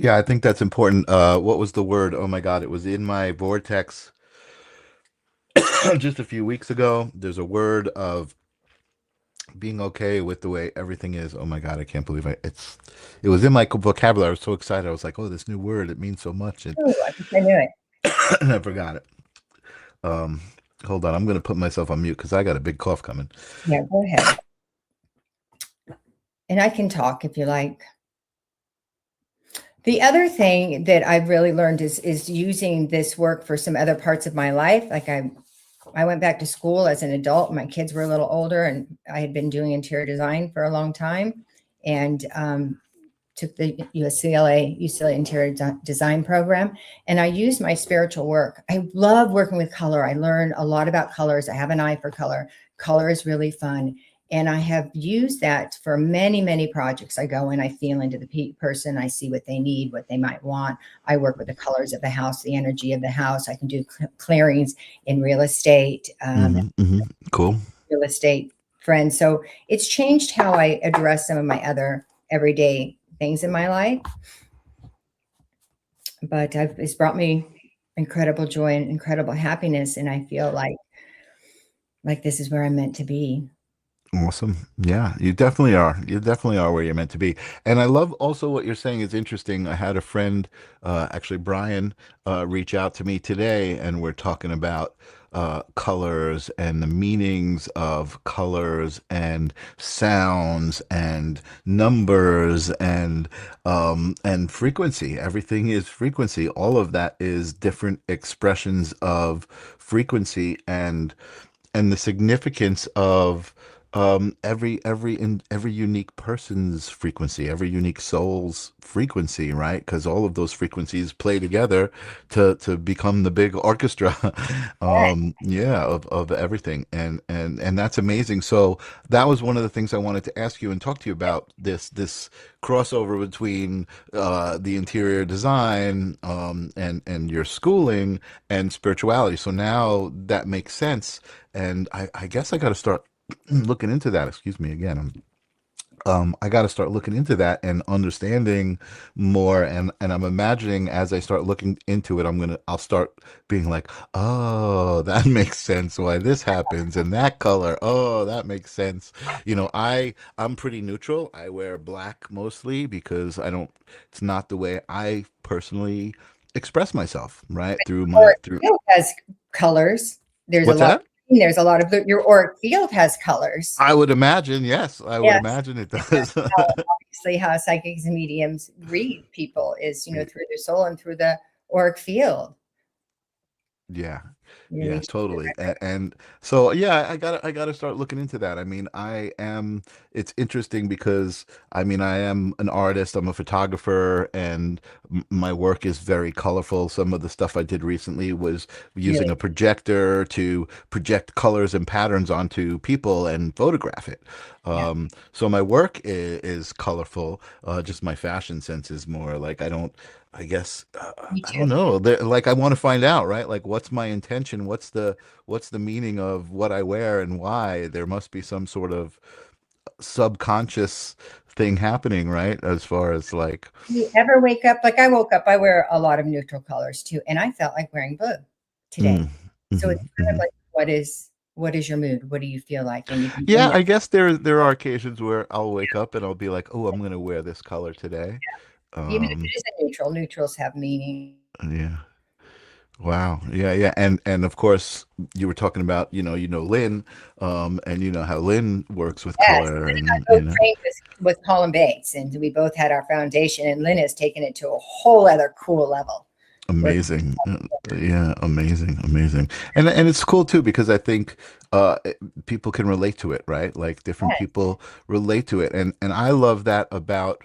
B: Yeah, I think that's important. What was the word? Oh my God, it was in my vortex just a few weeks ago. There's a word of being okay with the way everything is. Oh my God, I can't believe it was in my vocabulary. I was so excited. I was like, oh, this new word, it means so much.
C: I think I knew it.
B: And I forgot it. Hold on, I'm going to put myself on mute because I got a big cough coming.
C: Yeah, go ahead. And I can talk if you like. The other thing that I've really learned is using this work for some other parts of my life. Like I went back to school as an adult. My kids were a little older, and I had been doing interior design for a long time, and took the UCLA Interior Design program. And I used my spiritual work. I love working with color. I learned a lot about colors. I have an eye for color. Color is really fun. And I have used that for many, many projects. I go in, I feel into the person, I see what they need, what they might want. I work with the colors of the house, the energy of the house. I can do clearings in real estate.
B: Cool.
C: Real estate friends. So it's changed how I address some of my other everyday things in my life. But it's brought me incredible joy and incredible happiness. And I feel like this is where I'm meant to be.
B: Awesome. Yeah, you definitely are. You definitely are where you're meant to be. And I love also what you're saying is interesting. I had a friend, actually Brian, reach out to me today, and we're talking about colors and the meanings of colors and sounds and numbers and frequency. Everything is frequency. All of that is different expressions of frequency and the significance of every unique person's frequency, every unique soul's frequency, right? Because all of those frequencies play together to become the big orchestra, of everything, and that's amazing. So that was one of the things I wanted to ask you and talk to you about, this crossover between the interior design and your schooling and spirituality. So now that makes sense, and I guess I got to start looking into that. Excuse me again. I got to start looking into that and understanding more. And I'm imagining as I start looking into it, I'll start being like, oh, that makes sense why this happens, and that color. Oh, that makes sense. I'm pretty neutral. I wear black mostly because it's not the way I personally express myself, right? It
C: has colors.
B: What's that?
C: There's a lot of your auric field has colors.
B: I would imagine, yes. I would imagine it does.
C: Obviously, how psychics and mediums read people is, through their soul and through the auric field.
B: Yeah. Yeah, totally. And so, yeah, I gotta start looking into that. I mean, it's interesting because I am an artist, I'm a photographer, and my work is very colorful. Some of the stuff I did recently was using a projector to project colors and patterns onto people and photograph it. So my work is colorful. Just my fashion sense is more like, I guess I don't know. Like I want to find out, right? Like, what's my intention? What's the meaning of what I wear and why? There must be some sort of subconscious thing happening, right? As far as like,
C: you ever wake up? Like I woke up, I wear a lot of neutral colors too, and I felt like wearing blue today. So it's kind of like, what is your mood? What do you feel like? And
B: I guess there are occasions where I'll wake up and I'll be like, oh, I'm going to wear this color today.
C: Even if it is a neutral, neutrals have meaning.
B: Yeah. Wow. Yeah. And of course you were talking about, Lynn, and how Lynn works with color, and
C: with Colin Bates, and we both had our foundation, and Lynn has taken it to a whole other cool level.
B: Amazing. Yeah, amazing. And it's cool too because I think people can relate to it, right? Like different people relate to it. And I love that about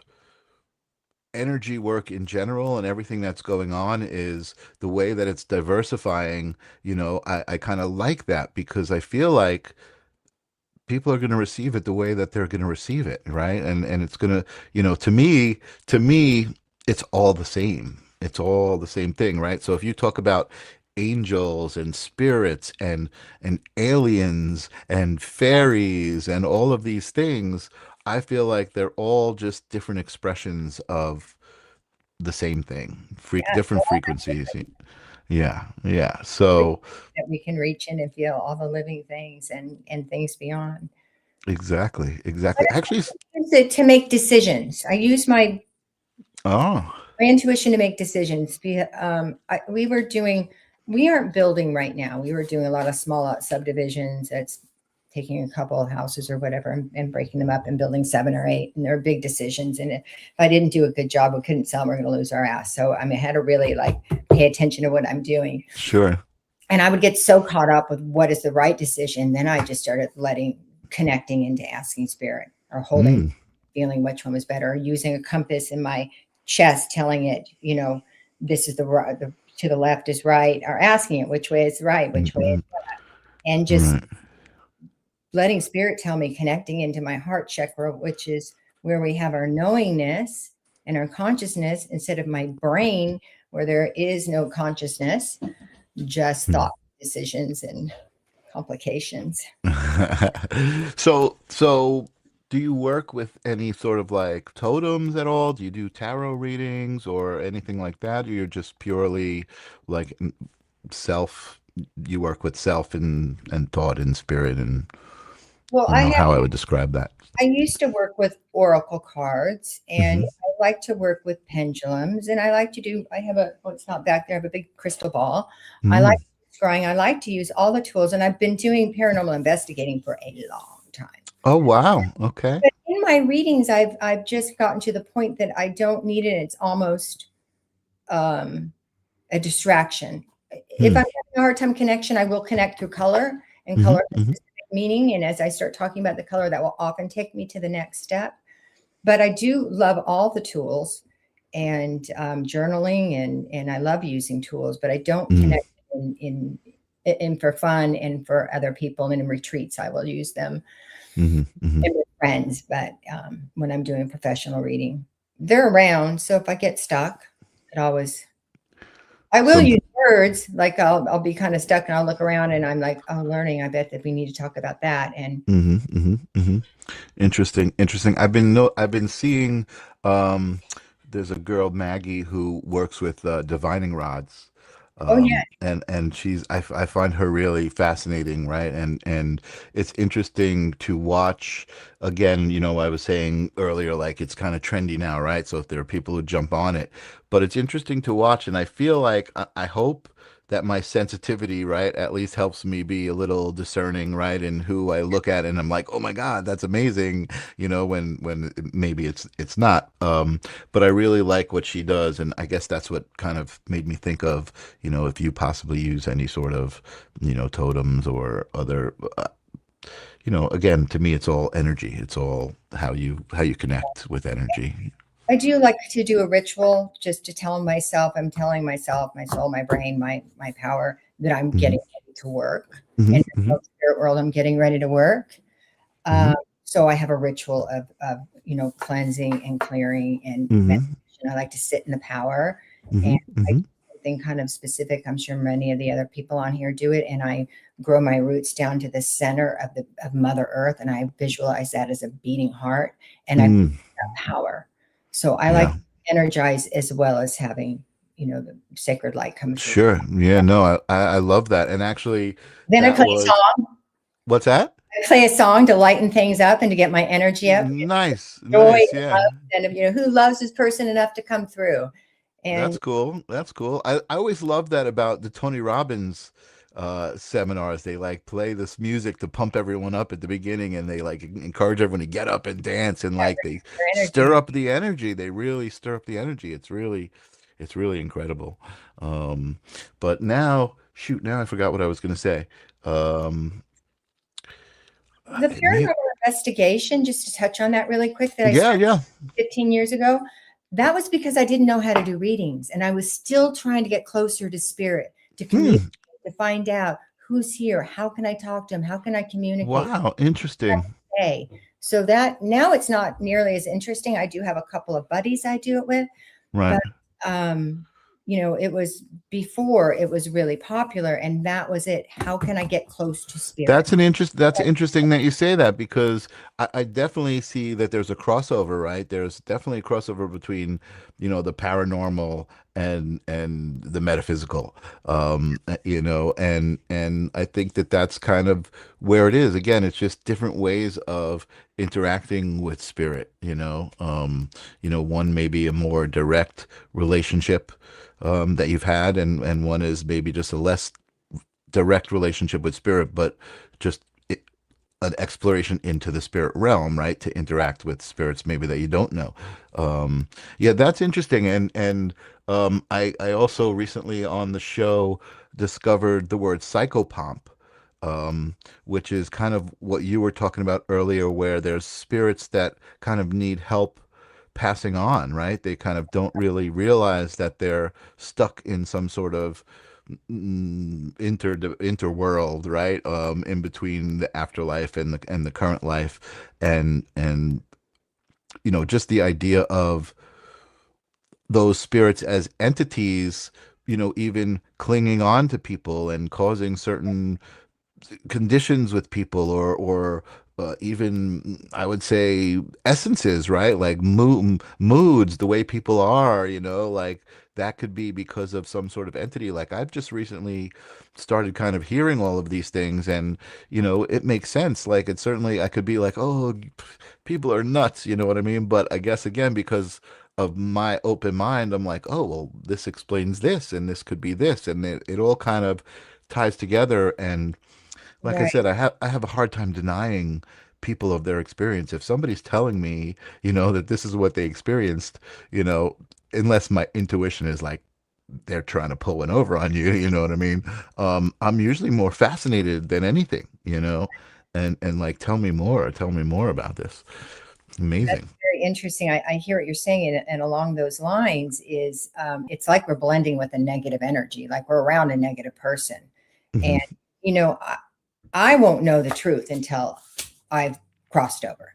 B: energy work in general and everything that's going on is the way that it's diversifying. I kind of like that because I feel like people are going to receive it the way that they're going to receive it, right? And it's going to, to me it's all the same. It's all the same thing, right? So if you talk about angels and spirits and aliens and fairies and all of these things, I feel like they're all just different expressions of the same thing, different frequencies. Yeah. So
C: that we can reach in and feel all the living things and things beyond.
B: exactly. Actually,
C: To make decisions. I use my
B: oh,
C: intuition to make decisions. We aren't building right now. We were doing a lot of small subdivisions. That's taking a couple of houses or whatever and breaking them up and building 7 or 8. And they're big decisions. And if I didn't do a good job, we couldn't sell them. We're going to lose our ass. So I had to really pay attention to what I'm doing.
B: sure.
C: And I would get so caught up with what is the right decision. Then I just started connecting into asking spirit or holding, feeling which one was better, or using a compass in my chest, telling it, this is to the left is right, or asking it which way is right, which way is left. And just letting spirit tell me, connecting into my heart chakra, which is where we have our knowingness and our consciousness, instead of my brain where there is no consciousness, just thought, decisions, and complications.
B: So do you work with any sort of totems at all? Do you do tarot readings or anything like that? Or you're just purely self, you work with self and thought and spirit and
C: well,
B: I don't know how I would describe that.
C: I used to work with oracle cards, and I like to work with pendulums, and I like to do, it's not back there, I have a big crystal ball. I like scrying. I like to use all the tools, and I've been doing paranormal investigating for a long time.
B: Oh, wow. Okay.
C: But in my readings, I've just gotten to the point that I don't need it. It's almost a distraction. If I'm having a hard time connection, I will connect through color, and color has specific meaning. And as I start talking about the color, that will often take me to the next step. But I do love all the tools and journaling, and I love using tools, but I don't connect in for fun and for other people. And in retreats, I will use them and with friends. But when I'm doing professional reading, they're around. So if I get stuck, I will use words. I'll be kind of stuck and I'll look around and I'm like, oh, learning. I bet that we need to talk about that. And
B: interesting. I've been seeing there's a girl, Maggie, who works with divining rods. And I find her really fascinating, right? And it's interesting to watch. Again, I was saying earlier, it's kind of trendy now, right? So if there are people who jump on it, but it's interesting to watch. And I feel like I hope that my sensitivity, right, at least helps me be a little discerning, right, in who I look at, and I'm like, oh my God, that's amazing, when maybe it's not. But I really like what she does, and I guess that's what kind of made me think of, if you possibly use any sort of, totems or other. Again, to me, it's all energy. It's all how you connect with energy.
C: I do like to do a ritual just to tell myself, I'm telling myself, my soul, my brain, my power, that I'm getting ready to work. And in the spirit world, I'm getting ready to work. So I have a ritual of cleansing and clearing and meditation. I like to sit in the power and something kind of specific. I'm sure many of the other people on here do it. And I grow my roots down to the center of Mother Earth. And I visualize that as a beating heart, and I feel that power. So I like to energize as well as having, the sacred light come through.
B: Sure. Yeah, no, I love that. And actually,
C: then I play a song.
B: What's that?
C: I play a song to lighten things up and to get my energy up.
B: Nice.
C: Joy,
B: yeah.
C: Love, and who loves this person enough to come through. And
B: That's cool. I always love that about the Tony Robbins seminars. They like play this music to pump everyone up at the beginning, and they like encourage everyone to get up and dance, and
C: Yeah,
B: like they
C: their
B: stir
C: energy.
B: up the energy. They really stir up the energy. It's really incredible. Um, but now, shoot, now I forgot what I was going to say. Um,
C: The
B: it may,
C: paranormal investigation, just to touch on that really quick, that I
B: yeah,
C: started
B: yeah.
C: 15 years ago, that was because I didn't know how to do readings. And I was still trying to get closer to spirit, to
B: Hmm.
C: communicate, to find out who's here. How can I talk to him? How can I communicate?
B: Wow, interesting.
C: Hey, so that now it's not nearly as interesting. I do have a couple of buddies I do it with,
B: Right.
C: but um, it was before it was really popular, and that was it. How can I get close to spirit?
B: That's interesting that you say that, because I definitely see that there's a crossover, right? There's definitely a crossover between, the paranormal and the metaphysical. And I think that that's kind of where it is. Again, it's just different ways of interacting with spirit, one may be a more direct relationship that you've had, and one is maybe just a less direct relationship with spirit, but just an exploration into the spirit realm, right? To interact with spirits maybe that you don't know. Yeah, that's interesting. And I also recently on the show discovered the word psychopomp, which is kind of what you were talking about earlier, where there's spirits that kind of need help passing on, right? They kind of don't really realize that they're stuck in some sort of interworld, right? In between the afterlife and the current life, and just the idea of those spirits as entities, even clinging on to people and causing certain conditions with people, or even I would say essences, right? Like moods, the way people are, like that could be because of some sort of entity. Like I've just recently started kind of hearing all of these things, and it makes sense. Like it certainly, I could be like, oh, people are nuts, you know what I mean? But I guess again, because of my open mind, I'm like, oh, well, this explains this, and this could be this, and it all kind of ties together. And like I
C: Right.
B: said, I have a hard time denying people of their experience. If somebody's telling me, that this is what they experienced, you know, unless my intuition is like they're trying to pull one over on you, you know what I mean? I'm usually more fascinated than anything, and like tell me more about this.
C: That's
B: Amazing.
C: very interesting. I hear what you're saying, and along those lines is it's like we're blending with a negative energy, like we're around a negative person, and
B: Hmm.
C: you know, I, I won't know the truth until I've crossed over.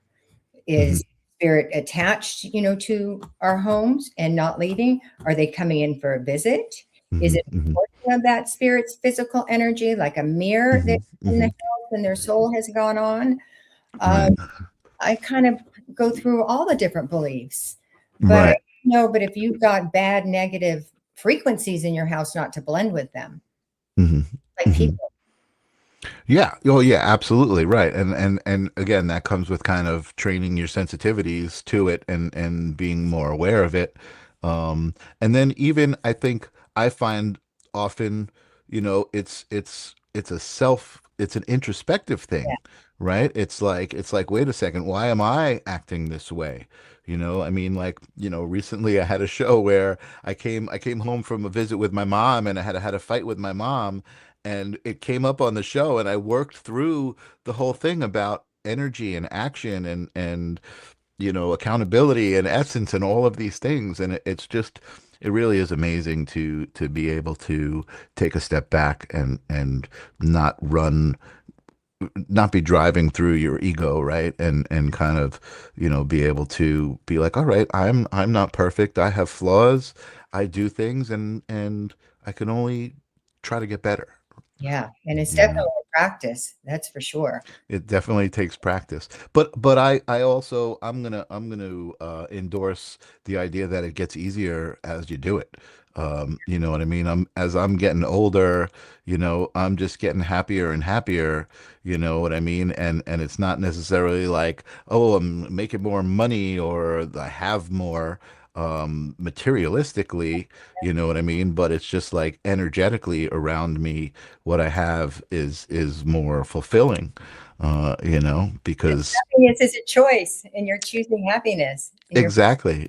B: Hmm.
C: Is spirit attached, to our homes and not leaving? Are they coming in for a visit? Is
B: Hmm.
C: it a
B: Hmm.
C: portion of that spirit's physical energy, like a mirror
B: Hmm.
C: that's in the
B: Hmm.
C: house and their soul has gone on?
B: Right.
C: I kind of go through all the different beliefs, but I
B: Right.
C: know, but if you've got bad negative frequencies in your house, not to blend with them,
B: Hmm.
C: like
B: Hmm.
C: people.
B: Yeah. Oh, yeah, absolutely. Right. And again, that comes with kind of training your sensitivities to it, and being more aware of it. And then even I think I find often, it's an introspective
C: Yeah,
B: thing, right? It's like, wait a second, why am I acting this way? I mean, like, recently I had a show where I came home from a visit with my mom, and I had a fight with my mom, and it came up on the show, and I worked through the whole thing about energy and action, and accountability and essence and all of these things, and it really is amazing to be able to take a step back and not run not be driving through your ego, right? And kind of, be able to be like, all right, I'm not perfect. I have flaws. I do things, and I can only try to get better.
C: yeah, and it's
B: You know,
C: definitely a practice, that's for sure.
B: it definitely takes practice. But I also I'm gonna endorse the idea that it gets easier as you do it. You know what I mean? As I'm getting older, I'm just getting happier and happier, you know what I mean? And it's not necessarily like, oh, I'm making more money or I have more. materialistically, you know what I mean? But it's just like energetically around me, what I have is more fulfilling, you know, because
C: Happiness is a choice, and you're choosing happiness. And you're,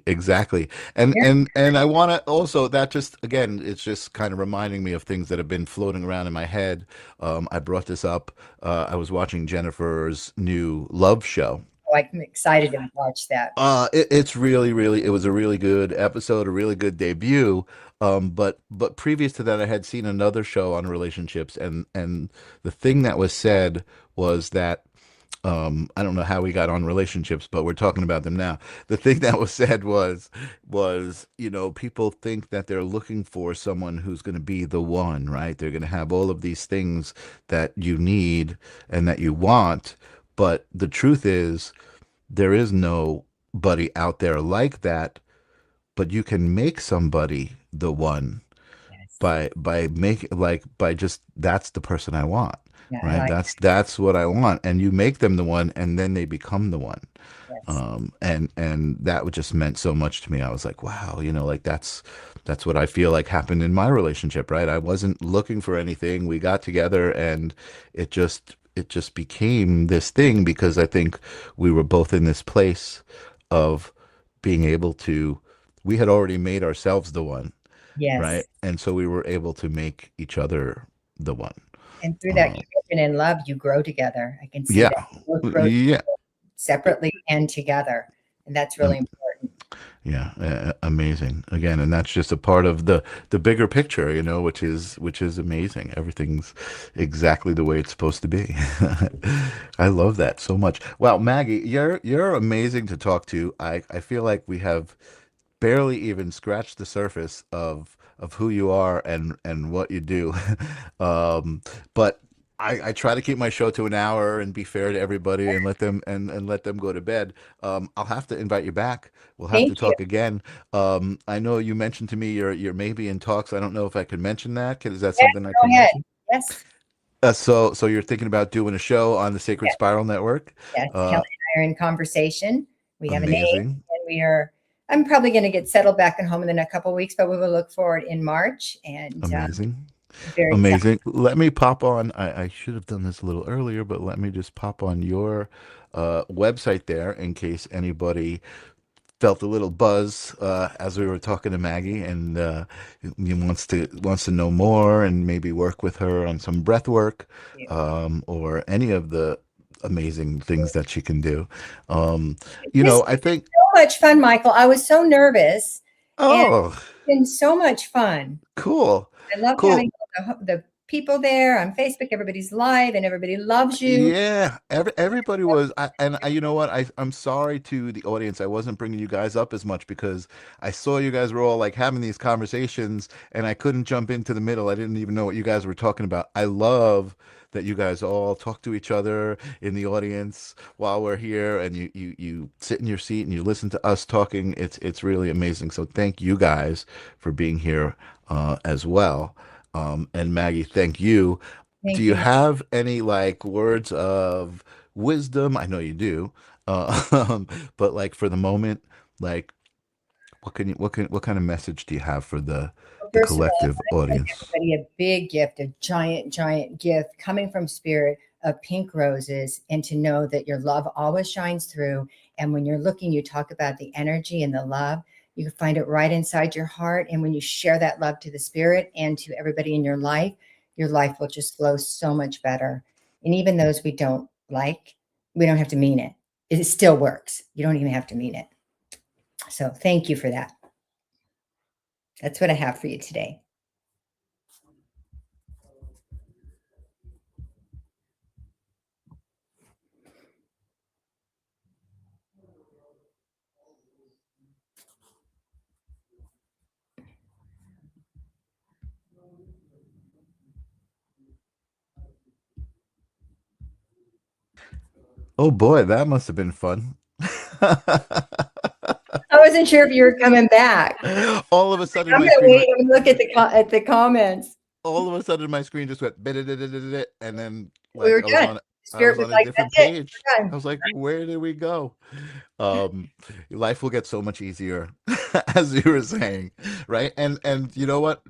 B: exactly. And
C: you're
B: and I want to also, that just again, it's just kind of reminding me of things that have been floating around in my head. I brought this up. I was watching Jennifer's new Love show.
C: I'm excited to watch that.
B: It's really, really, it was a really good episode, a really good debut. But previous to that, I had seen another show on relationships, and the thing that was said was that I don't know how we got on relationships, but we're talking about them now. The thing that was said was, you know, people think that they're looking for someone who's going to be the one, right? They're going to have all of these things that you need and that you want, but the truth is there is nobody out there like that, but you can make somebody the one
C: Yes.
B: by making, like, by just, that's the person I want,
C: Yeah, I
B: right?
C: like
B: That's what I want, and you make them the one, and then they become the one.
C: this.
B: And that would just meant so much to me. I was like, wow, you know, like that's what I feel like happened in my relationship, right? I wasn't looking for anything. We got together, and it just became this thing because I think we were both in this place of being able to, we had already made ourselves the one, right?
C: Yes.
B: And so we were able to make each other the one.
C: And through that
B: Um,
C: commitment and love, you grow together. I can see that.
B: yeah,
C: You both grow
B: yeah,
C: separately and together. And that's really
B: um,
C: important.
B: yeah, amazing. Again, and that's just a part of the bigger picture, you know, which is amazing. Everything's exactly the way it's supposed to be. I love that so much. Wow, Maggie, you're amazing to talk to. I feel like we have barely even scratched the surface of who you are and what you do. um, but I try to keep my show to an hour and be fair to everybody and let them and let them go to bed. I'll have to invite you back. We'll have to
C: Thank you.
B: talk again. I know you mentioned to me you're maybe in talks. I don't know if I can mention that. Is that
C: Yes,
B: something I
C: go
B: can
C: ahead.
B: mention?
C: Yes.
B: So you're thinking about doing a show on the Sacred
C: Yes.
B: Spiral Network?
C: Yes.
B: Uh,
C: Kelly and I are in conversation. We have a name,
B: amazing,
C: and I'm probably going to get settled back at home in the next couple of weeks, but we will look forward in March, and
B: amazing.
C: very excited.
B: Amazing. Let me pop on. I should have done this a little earlier, but let me just pop on your website there in case anybody felt a little buzz as we were talking to Maggie, and he wants to know more and maybe work with her on some breath work, or any of the amazing things that she can do. Um,
C: This has
B: I think.
C: been so much fun, Michael. I was so nervous, and
B: Oh,
C: it's been so much fun.
B: cool,
C: I loved
B: cool.
C: having the people there on Facebook. Everybody's live, and everybody loves you.
B: Yeah, everybody was, you know what? I'm sorry to the audience. I wasn't bringing you guys up as much because I saw you guys were all like having these conversations, and I couldn't jump into the middle. I didn't even know what you guys were talking about. I love that you guys all talk to each other in the audience while we're here, and you sit in your seat and you listen to us talking. It's really amazing. So thank you guys for being here as well. And Maggie, thank you. Do
C: Thank
B: you
C: you.
B: have any like words of wisdom? I know you do. Uh, but like for the moment, like what kind of message do you have for
C: Well,
B: the
C: first of all,
B: collective
C: I send
B: audience?
C: everybody a big gift, a giant, giant gift coming from spirit of pink roses, and to know that your love always shines through. And when you're looking, you talk about the energy and the love. You can find it right inside your heart. And when you share that love to the spirit and to everybody in your life will just flow so much better. And even those we don't like, we don't have to mean it. It still works. You don't even have to mean it. So thank you for that. That's what I have for you today.
B: Oh boy, that must have been fun.
C: I wasn't sure if you were coming back.
B: All of a sudden,
C: I'm
B: my
C: gonna
B: screen
C: wait
B: went.
C: and look at the comments.
B: All of a sudden, my screen just went, and then
C: We
B: like
C: were
B: I was
C: done.
B: on. I was
C: Spirit was
B: on a
C: like,
B: different
C: that's it.
B: page.
C: We're
B: I
C: done.
B: was like, where did we go? Life will get so much easier, as you were saying, right? And you know what?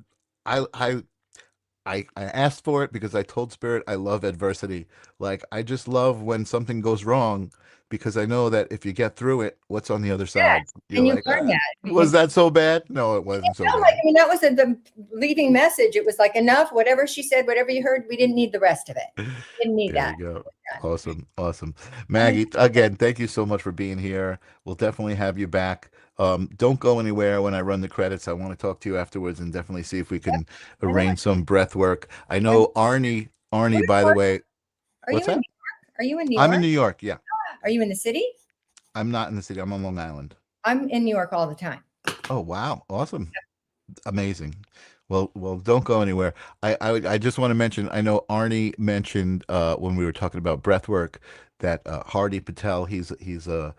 B: I I I asked for it because I told Spirit I love adversity. Like I just love when something goes wrong because I know that if you get through it, what's on the other side?
C: Yes.
B: You're
C: And you
B: like,
C: learn that.
B: was that so bad? No, it wasn't so
C: Like,
B: bad.
C: I mean, that was the leaving message. It was like, enough, whatever she said, whatever you heard, we didn't need the rest of it. We didn't need
B: There
C: that.
B: you go. Awesome. Awesome.
C: And
B: Maggie, again, thank you so much for being here. We'll definitely have you back. Don't go anywhere when I run the credits. I want to talk to you afterwards and definitely see if we can
C: I know.
B: arrange some breath work. I
C: I'm,
B: know Arnie,
C: where
B: by the way,
C: are
B: what's
C: you in
B: that?
C: New York? Are you in New
B: I'm in
C: York?
B: New York. Yeah.
C: Are you in the city?
B: I'm not in the city. I'm on Long Island.
C: I'm in New York all the time.
B: Oh, wow. Awesome. Amazing. Well, don't go anywhere. I just want to mention. I know Arnie mentioned when we were talking about breath work that Hardy Patel. He's a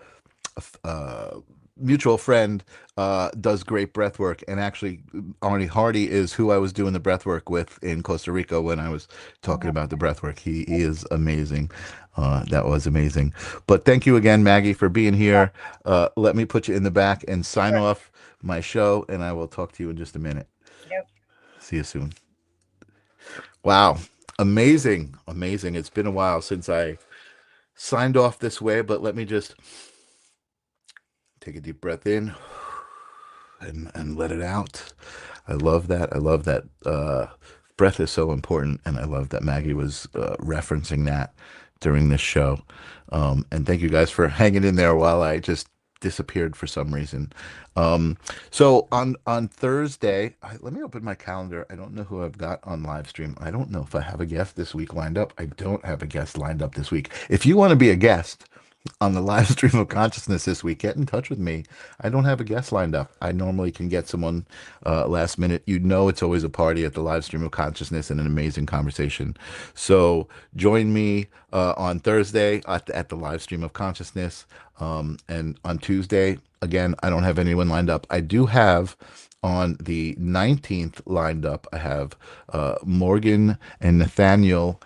B: mutual friend. Does great breath work, and actually, Arnie Hardy is who I was doing the breath work with in Costa Rica when I was talking about the breath work. He is amazing. That was amazing. But thank you again, Maggie, for being here. Let me put you in the back and sign off my show, and I will talk to you in just a minute.
C: Yep.
B: See you soon. Wow. Amazing. Amazing. It's been a while since I signed off this way, but let me just take a deep breath in and let it out. I love that. I love that. Breath is so important, and I love that Maggie was referencing that during this show. And thank you guys for hanging in there while I just disappeared for some reason. So on Thursday, let me open my calendar. I don't know who I've got on live stream. I don't know if I have a guest this week lined up. I don't have a guest lined up this week. If you want to be a guest on the live stream of consciousness this week, get in touch with me. I don't have a guest lined up. I normally can get someone last minute. You know, it's always a party at the live stream of consciousness and an amazing conversation. So join me on Thursday at the live stream of consciousness. And on Tuesday, again, I don't have anyone lined up. I do have on the 19th lined up, I have Morgan and Nathaniel,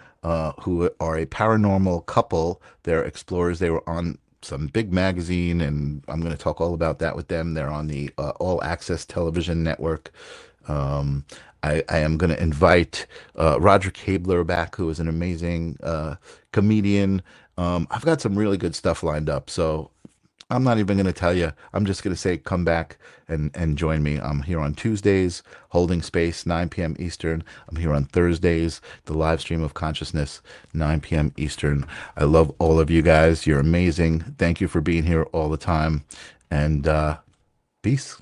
B: who are a paranormal couple. They're explorers. They were on some big magazine, and I'm going to talk all about that with them. They're on the All Access Television Network. I am going to invite Roger Kabler back, who is an amazing comedian. I've got some really good stuff lined up. So I'm not even going to tell you. I'm just going to say, come back and join me. I'm here on Tuesdays, holding space, 9 p.m. Eastern. I'm here on Thursdays, the live stream of consciousness, 9 p.m. Eastern. I love all of you guys. You're amazing. Thank you for being here all the time. And peace.